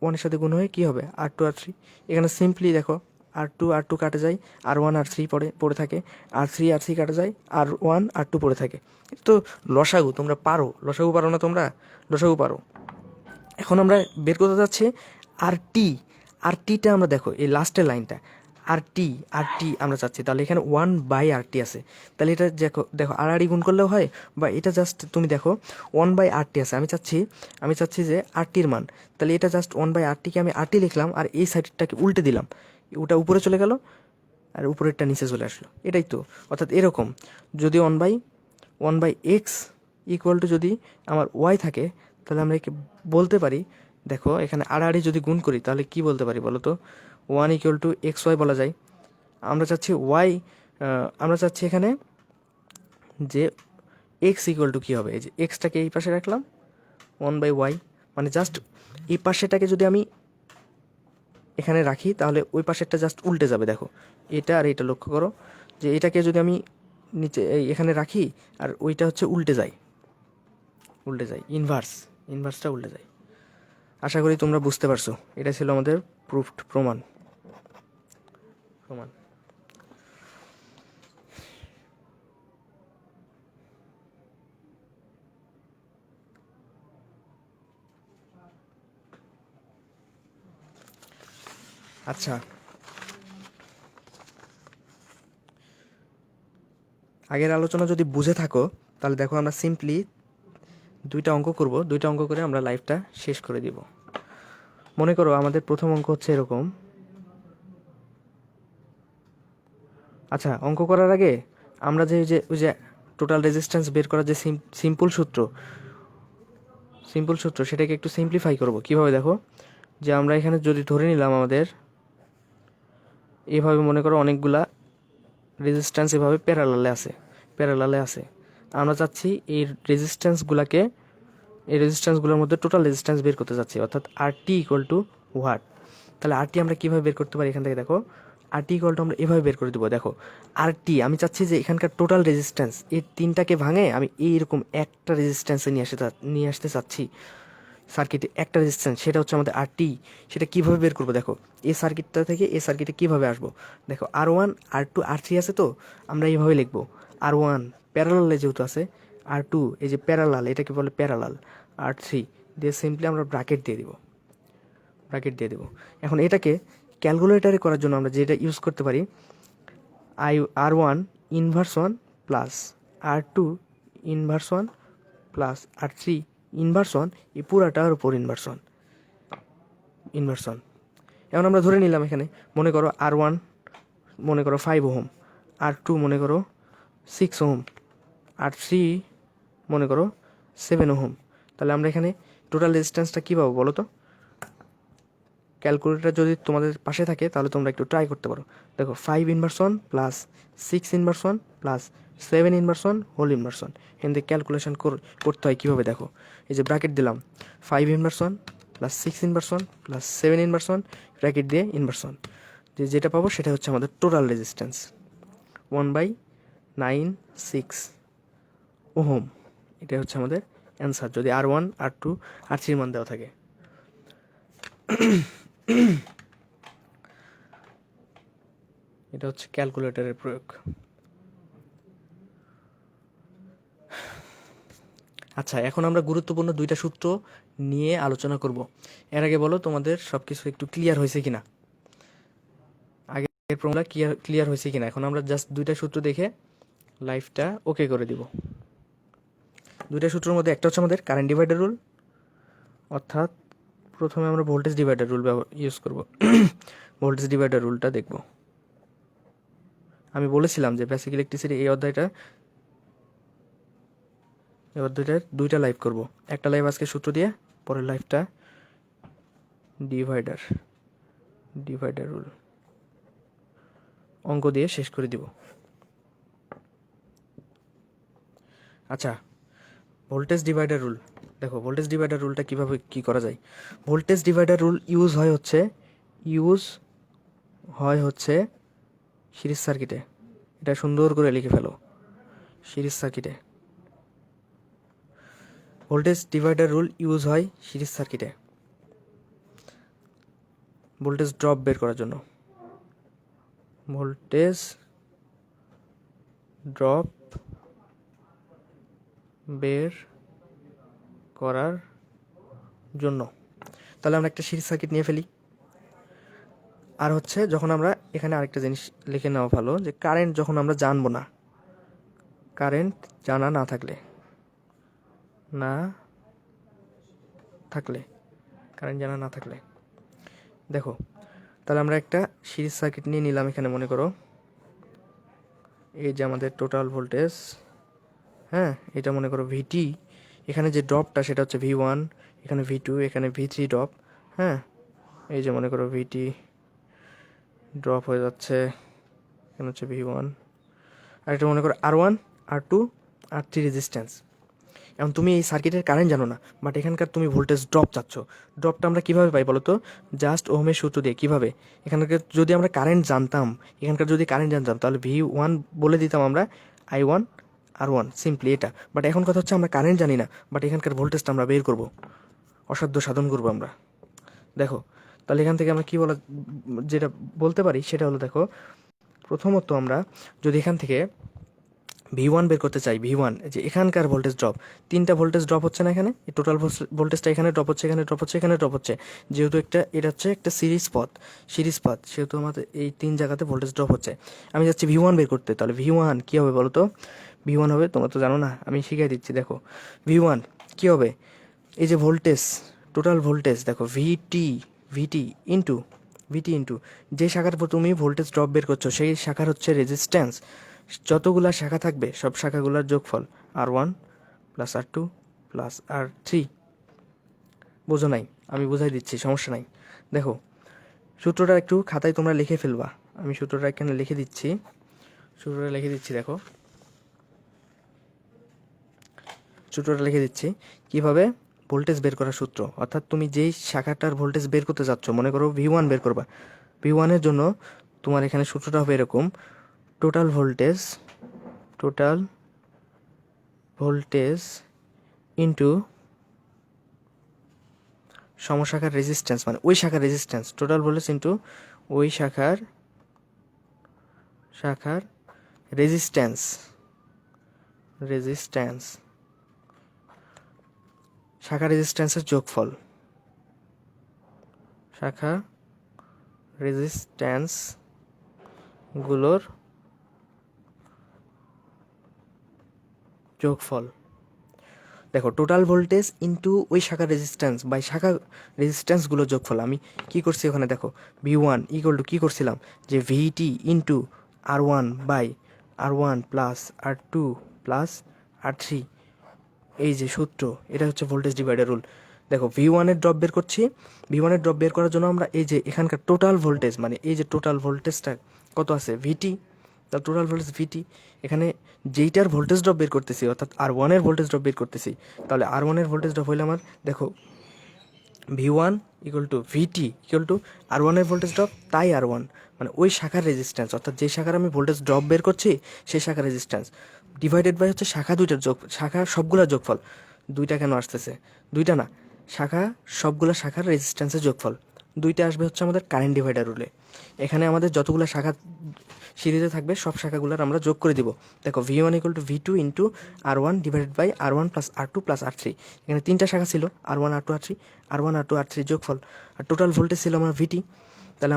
1-এর সাথে গুণ হয়ে কী হবে, R2 R3। এখানে সিম্পলি দেখো R2 কাটা যায়, R1 R3 পড়ে থাকে, R3 কাটা যায়, R1 R2 পড়ে থাকে। তো লসাগু তোমরা পারো, লসাগু পারো না তোমরা, লসাগু পারো। এখন আমরা বের করতে যাচ্ছি আর টিটা আমরা দেখো এই লাস্টের লাইনটা, আর টি আমরা চাচ্ছি। তাহলে এখানে 1/RT আছে, তাহলে এটা দেখো আর গুণ করলেও হয়, বা এটা জাস্ট তুমি দেখো 1/RT আছে। আমি চাচ্ছি যে আরটির মান, তাহলে এটা জাস্ট 1/RT-কে আমি আরটি লিখলাম, আর এই সাইডটাকে উল্টে দিলাম, ওটা উপরে চলে গেল আর উপরেরটা নিচে চলে আসলো। এটাই তো, অর্থাৎ এরকম যদি 1/X ইকুয়াল টু যদি আমার ওয়াই থাকে, তাহলে আমরা একে বলতে পারি, দেখো এখানে আড়াআড়ি যদি গুণ করি, তাহলে কি বলতে পারি বলো তো, 1 ইকুয়াল টু XY বলা যায়। আমরা চাচ্ছি এখানে যে এক্স ইকুয়াল টু কী হবে, এই যে এক্সটাকে এই পাশে রাখলাম, 1/Y, মানে জাস্ট এই পাশেটাকে যদি আমি এখানে রাখি, তাহলে ওই পাশেরটা জাস্ট উল্টে যাবে। দেখো এটা আর এটা লক্ষ্য করো, যে এটাকে যদি আমি নিচে এখানে রাখি, আর ওইটা হচ্ছে উল্টে যায়, ইনভার্সটা উল্টে যায়। আশা করি তোমরা বুঝতে পারছো। এটা ছিল আমাদের প্রমাণ। আচ্ছা, আগের আলোচনা যদি বুঝে থাকো তাহলে দেখো আমরা সিম্পলি দুইটা অঙ্ক করব, দুইটা অঙ্ক করে আমরা লাইভটা শেষ করে দিব। মনে করো আমাদের প্রথম অঙ্ক হচ্ছে এরকম। আচ্ছা, অঙ্ক করার আগে আমরা যে ওই যে টোটাল রেজিস্ট্যান্স বের করার যে সিম্পল সূত্র সেটাকে একটু সিম্পলিফাই করব। কিভাবে দেখো, যে আমরা এখানে যদি ধরে নিলাম আমাদের এভাবে মনে করো অনেকগুলা রেজিস্ট্যান্স এভাবে প্যারালালে আছে। আমরা চাচ্ছি এই রেজিস্ট্যান্সগুলোর মধ্যে টোটাল রেজিস্ট্যান্স বের করতে চাচ্ছি, অর্থাৎ আর টি ইকুয়াল টু হোয়াট। তাহলে আর টি আমরা কীভাবে বের করতে পারি? এখান থেকে দেখো, আর টি ইকুয়াল টু আমরা এভাবে বের করে দেবো। দেখো, আর টি আমি চাচ্ছি যে এখানকার টোটাল রেজিস্ট্যান্স এর তিনটাকে ভাঙে আমি এইরকম একটা রেজিস্ট্যান্সে নিয়ে আসতে চাচ্ছি সার্কিটে, একটা রেজিস্ট্যান্স, সেটা হচ্ছে আমাদের আর টি। সেটা কীভাবে বের করবো? দেখো, এই সার্কিটটা থেকে এই সার্কিটে কীভাবে আসবো? দেখো, আর one, R two, R three আছে, তো আমরা এইভাবে লিখবো। আর ওয়ান প্যারালালে যেহেতু আছে, আর টু এই যে প্যারালাল, এটাকে বলে প্যারালাল, আর থ্রি দিয়ে সিম্পলি আমরা ব্র্যাকেট দিয়ে দেবো। এখন এটাকে ক্যালকুলেটারে করার জন্য আমরা যেটা ইউজ করতে পারি, আর ওয়ান ইনভার্স ওয়ান প্লাস আর টু ইনভার্স ওয়ান প্লাস আর থ্রি ইনভার্স ওয়ান, এই পুরাটার উপর ইনভার্স ওয়ান। এখন আমরা ধরে নিলাম এখানে, মনে করো আর ওয়ান মনে করো 5 ওহম, আর টু মনে করো 6 ওহম, আর থ্রি মনে করো 7 ওহম। তাহলে আমরা এখানে টোটাল রেজিস্ট্যান্সটা কী পাবো বলো তো? ক্যালকুলেটর যদি তোমাদের পাশে থাকে তাহলে তোমরা একটু ট্রাই করতে পারো। দেখো, 5 inverse one plus 6 inverse one plus 7 inverse one whole inverse one. এখান থেকে ক্যালকুলেশন করতে হয় কীভাবে? দেখো, এই যে ব্র্যাকেট দিলাম, 5 inverse one plus 6 inverse one plus 7 inverse one, bracket দিয়ে ইনভার্স ওয়ান, যেটা পাবো সেটা হচ্ছে আমাদের টোটাল রেজিস্ট্যান্স 1/96 ওহম। এটা হচ্ছে আমাদের অ্যান্সার, যদি আর ওয়ান, আর টু, আর থ্রির মান দেওয়া থাকে। এটা হচ্ছে ক্যালকুলেটরের প্রয়োগ। আচ্ছা, এখন আমরা গুরুত্বপূর্ণ দুইটা সূত্র নিয়ে আলোচনা করব। এর আগে বলো তোমাদের সব কিছু একটু ক্লিয়ার হয়েছে কিনা, আগের ফর্মুলা ক্লিয়ার হয়েছে কিনা। এখন আমরা জাস্ট দুইটা সূত্র দেখে লাইফটা ওকে করে দিব। দুইটা সূত্রের মধ্যে একটা হচ্ছে আমাদের কারেন্ট ডিভাইডার রুল, অর্থাৎ প্রথমে আমরা ভোল্টেজ ডিভাইডার রুল ইউজ করব। ভোল্টেজ ডিভাইডার রুলটা দেখব। আমি বলেছিলাম যে বেসিক ইলেকট্রিসিটি এই অধ্যায়টার দুইটা লাইভ করব। একটা লাইভ আজকে সূত্র দিয়ে, পরের লাইভটা ডিভাইডার রুল অঙ্ক দিয়ে শেষ করে দিব। আচ্ছা, ভোল্টেজ ডিভাইডার রুল দেখো, ভোল্টেজ ডিভাইডার রুলটা কীভাবে কী করা যায়। ভোল্টেজ ডিভাইডার রুল ইউজ হয় হচ্ছে সিরিজ সার্কিটে। এটা সুন্দর করে লিখে ফেলো, সিরিজ সার্কিটে। ভোল্টেজ ডিভাইডার রুল ইউজ হয় সিরিজ সার্কিটে ভোল্টেজ ড্রপ বের করার জন্য। ভোল্টেজ ড্রপ বের করার জন্য। তাহলে আমরা একটা সিরিজ সার্কিট নিয়ে ফেলি। আর হচ্ছে যখন আমরা এখানে আরেকটা জিনিস লিখে নেওয়া ভালো, যে কারেন্ট যখন আমরা জানবো না, কারেন্ট জানা না থাকলে দেখো, তাহলে আমরা একটা সিরিজ সার্কিট নিয়ে নিলাম। এখানে মনে করো এই যে আমাদের টোটাল ভোল্টেজ, হ্যাঁ, এটা মনে করো ভিটি, এখানে যে ড্রপটা সেটা হচ্ছে V1, এখানে V2, এখানে V3 ড্রপ, হ্যাঁ, এই যে মনে করো ভিটি ড্রপ হয়ে যাচ্ছে, এখানে হচ্ছে V1, আর এটা মনে করো R1, R2, R3 রেজিস্ট্যান্স। এখন তুমি এই সার্কিটের কারেন্ট জানো না, বাট এখানকার তুমি ভোল্টেজ ড্রপ চাচ্ছ। ড্রপটা আমরা কীভাবে পাই বলো তো? জাস্ট ওহমের সূত্র দিয়ে। কীভাবে? এখানকার যদি আমরা কারেন্ট জানতাম, তাহলে V1 বলে দিতাম আমরা I1 R1, সিম্পলি এটা। বাট এখন কথা হচ্ছে আমরা কারেন্ট জানি না, বাট এখানকার ভোল্টেজটা আমরা বের করব, অসাধ্য সাধন করবো আমরা। দেখো, তাহলে এখান থেকে আমরা যেটা বলতে পারি সেটা হলো, দেখো, প্রথমত আমরা যদি এখান থেকে V1 বের করতে চাই, V1 যে এখানকার ভোল্টেজ ড্রপ, 3টা ভোল্টেজ ড্রপ হচ্ছে না এখানে, এই টোটাল ভোল্টেজটা এখানে ড্রপ হচ্ছে, এখানে ড্রপ হচ্ছে, এখানে ড্রপ হচ্ছে, যেহেতু এটা হচ্ছে একটা সিরিজ পথ, সেহেতু আমাদের এই 3 জায়গাতে ভোল্টেজ ড্রপ হচ্ছে। আমি যাচ্ছি V1 বের করতে, তাহলে V1 কী হবে বলো তো? V1 হবে, তোমরা তো জানো না, আমি শিখিয়ে দিচ্ছি, দেখো V1 কী হবে, এই যে ভোল্টেজ, টোটাল ভোল্টেজ দেখো ভিটি ইন্টু যে শাখার উপর তুমি ভোল্টেজ ড্রপ বের করছো সেই শাখার হচ্ছে রেজিস্ট্যান্স, যতগুলা শাখা থাকবে সব শাখাগুলোর যোগফল R1 plus R2 plus R3। বোঝো নাই? আমি বোঝাই দিচ্ছি, সমস্যা নাই। দেখো সূত্রটা একটু খাতায় তোমরা লিখে ফেলবা, আমি সূত্রটা এখানে লিখে দিচ্ছি, দেখো সূত্রটা লিখে দিচ্ছি কীভাবে ভোল্টেজ বের করার সূত্র, অর্থাৎ তুমি যেই শাখাটার ভোল্টেজ বের করতে যাচ্ছ, মনে করো V1 বের করবা, V1-এর জন্য তোমার এখানে সূত্রটা হবে এরকম, টোটাল ভোল্টেজ ইন্টু সমশাখার রেজিস্ট্যান্স, মানে ওই শাখার রেজিস্ট্যান্স, টোটাল ভোল্টেজ ইন্টু ওই শাখার রেজিস্ট্যান্স, শাখা রেজিস্ট্যান্সের যোগফল, শাখা রেজিস্ট্যান্সগুলোর যোগফল। দেখো টোটাল ভোল্টেজ ইন্টু ওই শাখা রেজিস্ট্যান্স বাই শাখা রেজিস্ট্যান্সগুলোর যোগফল। আমি কী করছি ওখানে দেখো, V1 ইকুয়াল টু কী করছিলাম, যে VT into R1 by R1 plus R2 plus R3, এই যে সূত্র, এটা হচ্ছে ভোল্টেজ ডিভাইডার রুল। দেখো V1-এর ড্রপ বের করছি, V1-এর ড্রপ বের করার জন্য আমরা এই যে এখানকার টোটাল ভোল্টেজ, মানে এই যে টোটাল ভোল্টেজটা কত আছে ভিটি, তার টোটাল ভোল্টেজ ভিটি, এখানে যেইটার ভোল্টেজ ড্রপ বের করতেছি অর্থাৎ R1-এর ভোল্টেজ ড্রপ বের করতেছি, তাহলে R1-এর ভোল্টেজ ড্রপ হইলে আমার দেখো V1 equal to VT equal to R1-এর ভোল্টেজ ড্রপ, তাই R1 মানে ওই শাখার রেজিস্ট্যান্স, অর্থাৎ যে শাখার আমি ভোল্টেজ ড্রপ বের করছি সেই শাখার রেজিস্ট্যান্স ডিভাইডেড বাই হচ্ছে শাখা দুইটার শাখা সবগুলোর যোগফল। দুইটা কেন আসতেছে? দুইটা না, সবগুলো শাখার রেজিস্ট্যান্সের যোগফল দুইটা আসবে হচ্ছে আমাদের কারেন্ট ডিভাইডার রুলে। এখানে আমাদের যতগুলো শাখা সিরিজে থাকবে সব শাখাগুলোর আমরা যোগ করে দিব। দেখো V1 equal to V2 into R1 divided by R1 plus R2 plus R3, এখানে 3টা শাখা ছিল, R1 R2 R3, R1 R2 R3 যোগফল, আর টোটাল ভোল্টেজ ছিল আমার ভিটি। তাহলে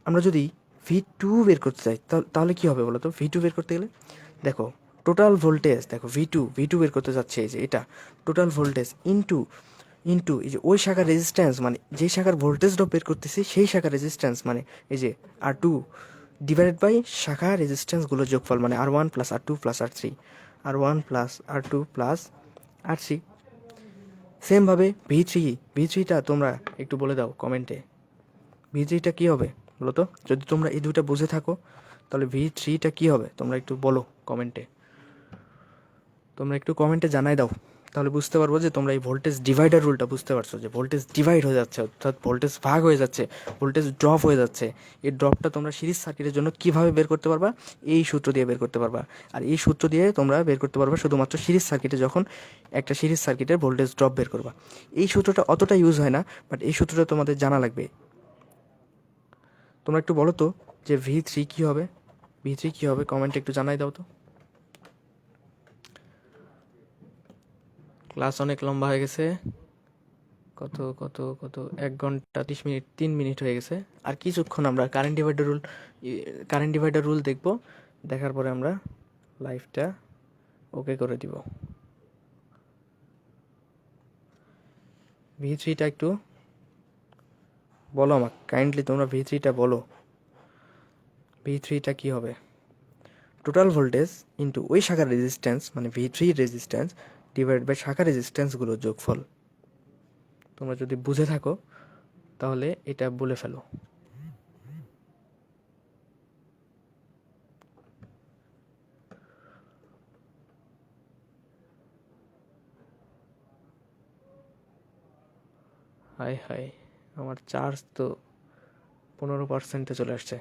আমরা যদি V2 বের করতে চাই তাহলে কী হবে বলো তো? V2 বের করতে গেলে দেখো টোটাল ভোল্টেজ, দেখো V2 বের করতে যাচ্ছে, এই যে এটা টোটাল ভোল্টেজ ইন্টু এই যে ওই শাখার রেজিস্ট্যান্স, মানে যেই শাখার ভোল্টেজ ড্রপ বের করতেছি সেই শাখার রেজিস্ট্যান্স, মানে এই যে R2 ডিভাইডেড বাই শাখা রেজিস্ট্যান্সগুলোর যোগফল, মানে R1 plus R2 plus R3, R1 plus R2 plus R3। সেমভাবে V3টা তোমরা একটু বলে দাও কমেন্টে, V3টা কী হবে বলো তো? যদি তোমরা এই দুইটা বুঝে থাকো তাহলে V3টা কী হবে তোমরা একটু বলো কমেন্টে, জানাই দাও, তাহলে বুঝতে পারবো যে তোমরা এই ভোল্টেজ ডিভাইডার রুলটা বুঝতে পারছো, যে ভোল্টেজ ডিভাইড হয়ে যাচ্ছে, অর্থাৎ ভোল্টেজ ভাগ হয়ে যাচ্ছে, ভোল্টেজ ড্রপ হয়ে যাচ্ছে। এই ড্রপটা তোমরা সিরিজ সার্কিটের জন্য কীভাবে বের করতে পারবা? এই সূত্র দিয়ে বের করতে পারবা। আর এই সূত্র দিয়ে তোমরা বের করতে পারবা শুধুমাত্র সিরিজ সার্কিটে, যখন একটা সিরিজ সার্কিটের ভোল্টেজ ড্রপ বের করবা। এই সূত্রটা অতটা ইউজ হয় না, বাট এই সূত্রটা তোমাদের জানা লাগবে। তোমরা একটু বলো তো যে V3 কী হবে, কমেন্টে একটু জানাই দাও তো। ক্লাস অনেক লম্বা হয়ে গেছে, কত 1 ঘন্টা 30 মিনিট, 3 মিনিট হয়ে গেছে। আর কিছুক্ষণ আমরা কারেন্ট ডিভাইডার রুল দেখব, দেখার পরে আমরা লাইভটা ওকে করে দিব। V3টা একটু বলো আমাকে কাইন্ডলি, তোমরা V3টা বলো, V3টা কী হবে? টোটাল ভোল্টেজ ইন্টু ওই শাখার রেজিস্ট্যান্স, মানে V3 রেজিস্ট্যান্স ডিভাইড বাই শাখা রেজিস্ট্যান্সগুলোর যোগফল। তোমরা যদি বুঝে থাকো তাহলে এটা বলে ফেলো। হাই আমার চার্জ তো 15%-এ চলে আসছে।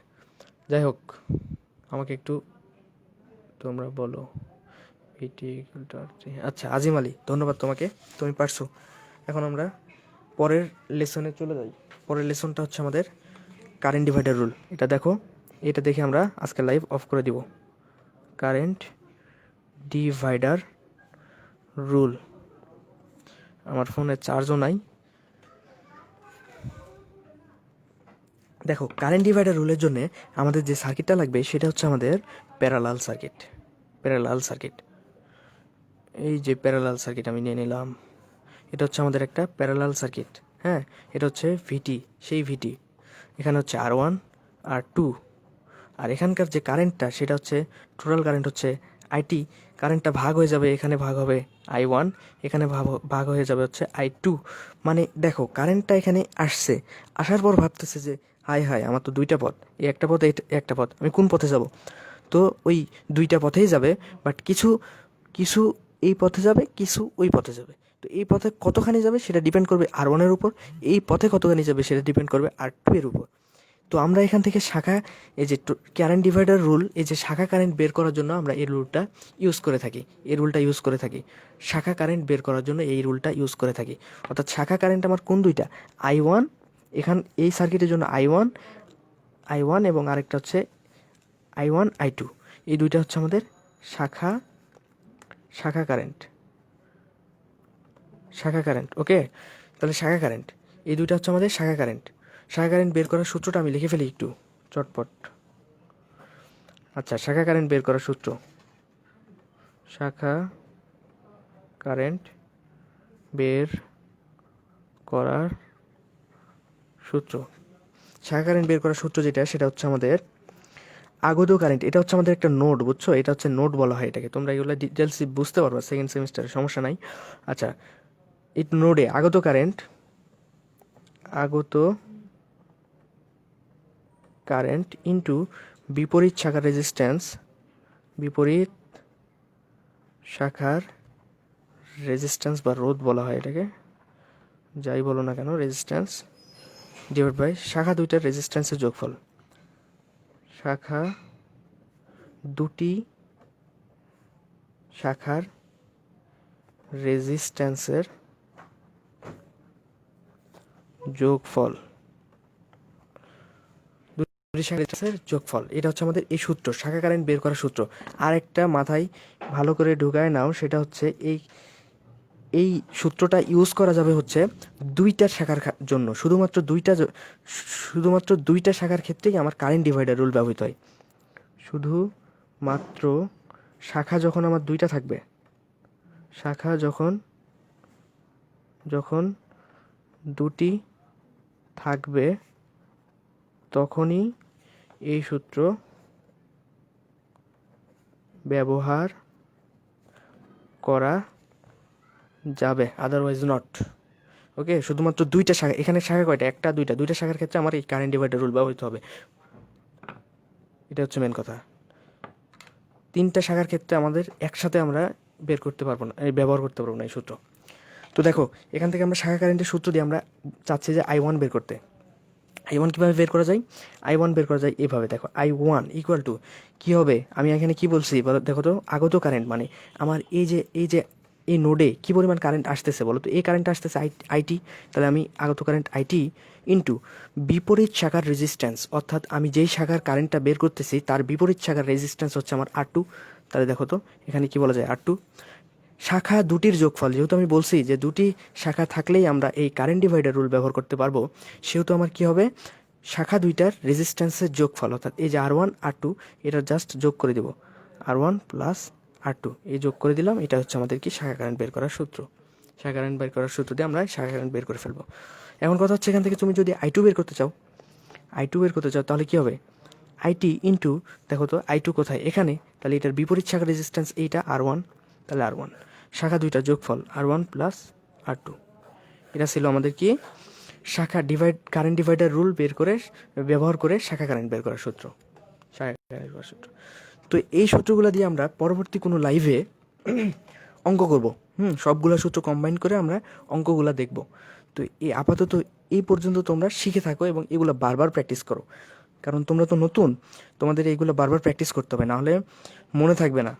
যাই হোক, আমাকে একটু তোমরা বলো ভিটি। আচ্ছা আজিম আলী, ধন্যবাদ তোমাকে, তুমি পারছো। এখন আমরা পরের লেসনে চলে যাই। পরের লেসনটা হচ্ছে আমাদের কারেন্ট ডিভাইডার রুল। এটা দেখো, এটা দেখে আমরা আজকে লাইভ অফ করে দিব। Current divider rule. আমার ফোনে চার্জও নাই। দেখো, কারেন্ট ডিভাইডার রুলের জন্য আমাদের যে সার্কিটটা লাগবে সেটা হচ্ছে আমাদের প্যারালাল সার্কিট। প্যারালাল সার্কিট, এই যে প্যারালাল সার্কিট আমি নিয়ে নিলাম, এটা হচ্ছে আমাদের একটা প্যারালাল সার্কিট। হ্যাঁ, এটা হচ্ছে ভিটি, সেই ভিটি। এখানে হচ্ছে R1 R2, আর এখানকার যে কারেন্টটা সেটা হচ্ছে টোটাল কারেন্ট হচ্ছে আইটি। কারেন্টটা ভাগ হয়ে যাবে, এখানে ভাগ হবে I1, এখানে ভাগ হয়ে যাবে হচ্ছে I2। মানে দেখো, কারেন্টটা এখানে আসছে, আসার পর ভাবতেছে যে হাই হাই, আমার তো দুইটা পথ, এই একটা পথ, এই একটা পথ, আমি কোন পথে যাব? তো ওই দুইটা পথেই যাবে, বাট কিছু কিছু এই পথে যাবে, কিছু ওই পথে যাবে। তো এই পথে কতখানি যাবে সেটা ডিপেন্ড করবে R1-এর উপর, এই পথে কতখানি যাবে সেটা ডিপেন্ড করবে R2-এর উপর। তো আমরা এখান থেকে শাখা, এই যে কারেন্ট ডিভাইডার রুল, এই যে শাখা কারেন্ট বের করার জন্য আমরা এই রুলটা ইউজ করে থাকি, এই রুলটা ইউজ করে থাকি। শাখা কারেন্ট বের করার জন্য এই রুলটা ইউজ করে থাকি। অর্থাৎ শাখা কারেন্ট আমার কোন দুইটা? I1, এই সার্কিটের জন্য I1 এবং আরেকটা হচ্ছে I1 I2। এই দুইটা হচ্ছে আমাদের শাখা কারেন্ট। ওকে, তাহলে শাখা কারেন্ট, এই দুইটা হচ্ছে আমাদের শাখা কারেন্ট। শাখা কারেন্ট বের করার সূত্রটা আমি লিখে ফেলি একটু চটপট। আচ্ছা, শাখা কারেন্ট বের করার সূত্র, শাখা কারেন্ট বের করার সূত্র, শাখা কারেন্ট বের করার সূত্র যেটা, সেটা হচ্ছে আমাদের আগত কারেন্ট। এটা হচ্ছে আমাদের একটা নোড, বুঝছো? এটা হচ্ছে নোড বলা হয় এটাকে। তোমরা এগুলো ডিটেলস বুঝতে পারবা সেকেন্ড সেমিস্টারে, সমস্যা নাই। আচ্ছা, এই নোডে আগত কারেন্ট ইন্টু বিপরীত শাখার রেজিস্ট্যান্স, বিপরীত শাখার রেজিস্ট্যান্স বা রোধ বলা হয় এটাকে, যাই বলো না কেন, রেজিস্ট্যান্স ডিভাইড বাই শাখা দুইটার রেজিস্ট্যান্সের যোগফল। শাখা দুটি শাখার রেজিস্ট্যান্সের যোগফল, যোগফল, এটা হচ্ছে আমাদের এই সূত্র, শাখা কারেন্ট বের করার সূত্র। আর একটা মাথায় ভালো করে ঢুকায় নাও, সেটা হচ্ছে এই সূত্রটা ইউজ করা যাবে হচ্ছে দুইটা শাখার জন্য, শুধুমাত্র দুইটা শাখার ক্ষেত্রেই আমার কারেন্ট ডিভাইডার রুল ব্যবহৃত হয়। শুধুমাত্র শাখা যখন আমার দুইটা থাকবে, শাখা যখন দুটি থাকবে, তখনই এই সূত্র ব্যবহার করা যাবে, আদারওয়াইজ নট। ওকে, শুধুমাত্র দুইটা শাখা, এখানে শাখা কয়টা? একটা, দুইটা শাখার ক্ষেত্রে আমার এই কারেন্ট ডিভাইডার রুল ব্যবহৃত হবে। এটা হচ্ছে মেন কথা। তিনটা শাখার ক্ষেত্রে আমাদের একসাথে আমরা বের করতে পারবো না, ব্যবহার করতে পারবো না এই সূত্র। তো দেখো, এখান থেকে আমরা শাখা কারেন্টের সূত্র দিয়ে আমরা চাচ্ছি যে I1 বের করতে। I1 কীভাবে বের করা যায়? I1 বের করা যায় এভাবে, দেখো, I1 ইকুয়াল টু কী হবে? আমি এখানে কি বলছি দেখো তো, আগত কারেন্ট মানে আমার এই নোডে কী পরিমাণ কারেন্ট আসতেছে বলো তো? এই কারেন্ট আসতেছে আইটি, তাহলে আমি আগত কারেন্ট আইটি ইন্টু বিপরীত শাখার রেজিস্ট্যান্স, অর্থাৎ আমি যেই শাখার কারেন্টটা বের করতেছি তার বিপরীত শাখার রেজিস্ট্যান্স হচ্ছে আমার R2। তাহলে দেখো তো, এখানে কি বলা যায়? R2 শাখা দুটির যোগফল, যেহেতু আমি বলছি যে দুটি শাখা থাকলেই আমরা এই কারেন্ট ডিভাইডার রুল ব্যবহার করতে পারবো, সেহেতু আমার কি হবে? শাখা দুইটার রেজিস্ট্যান্সের যোগফল, অর্থাৎ এই যে R1 R2, এটা জাস্ট যোগ করে দেব, R1 প্লাস R2, এই যোগ করে দিলাম। এটা হচ্ছে আমাদের কি শাখা কারেন্ট বের করার সূত্র। শাখা কারেন্ট বের করার সূত্র দিয়ে আমরা শাখা কারেন্ট বের করে ফেলবো। এখন কথা হচ্ছে, এখান থেকে তুমি যদি I2 বের করতে চাও, তাহলে কি হবে? আইটি ইন্টু, দেখো তো I2 কোথায়? এখানে। তাহলে এটার বিপরীত শাখা রেজিস্ট্যান্স এইটা R1, তাহলে R1, শাখা দুইটা যোগফল R1 প্লাস R2। এটা ছিল আমাদের কি শাখা কারেন্ট ডিভাইডার রুল ব্যবহার করে শাখা কারেন্ট বের করার সূত্র, শাখা কারেন্ট বের করার সূত্র। তো এই সূত্রগুলো দিয়ে আমরা পরবর্তী কোনো লাইভে অঙ্ক করব। সবগুলো সূত্র কম্বাইন করে আমরা অঙ্কগুলো দেখব। তো আপাতত এই পর্যন্ত তোমরা শিখে থাকো এবং এগুলো বারবার প্র্যাকটিস করো, কারণ তোমরা তো নতুন, তোমাদের এইগুলো বারবার প্র্যাকটিস করতে হবে, নাহলে মনে থাকবে না।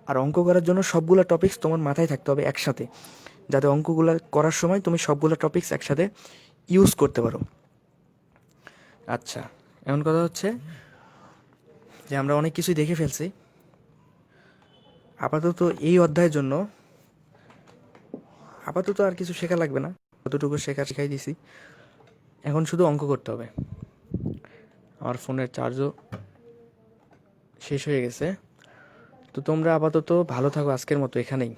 আর অঙ্ক করার জন্য সবগুলো টপিকস তোমার মাথায় থাকতে হবে একসাথে, যাতে অঙ্কগুলো করার সময় তুমি সবগুলো টপিকস একসাথে ইউজ করতে পারো। আচ্ছা, এখন কথা হচ্ছে যে আমরা অনেক কিছুই দেখে ফেলছি। আপাতত এই অধ্যায়ের জন্য আপাতত আর কিছু শেখা লাগবে না, কতটুকু শিখাই দিছি। এখন শুধু অঙ্ক করতে হবে। আমার ফোনের চার্জও শেষ হয়ে গেছে। তো তোমরা আপাতত ভালো থাকো, আজকের মতো এখানেই।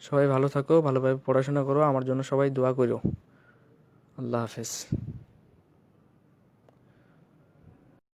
সবাই ভালো থাকো, ভালোভাবে পড়াশোনা করো, আমার জন্য সবাই দোয়া করো। আল্লাহ হাফেজ।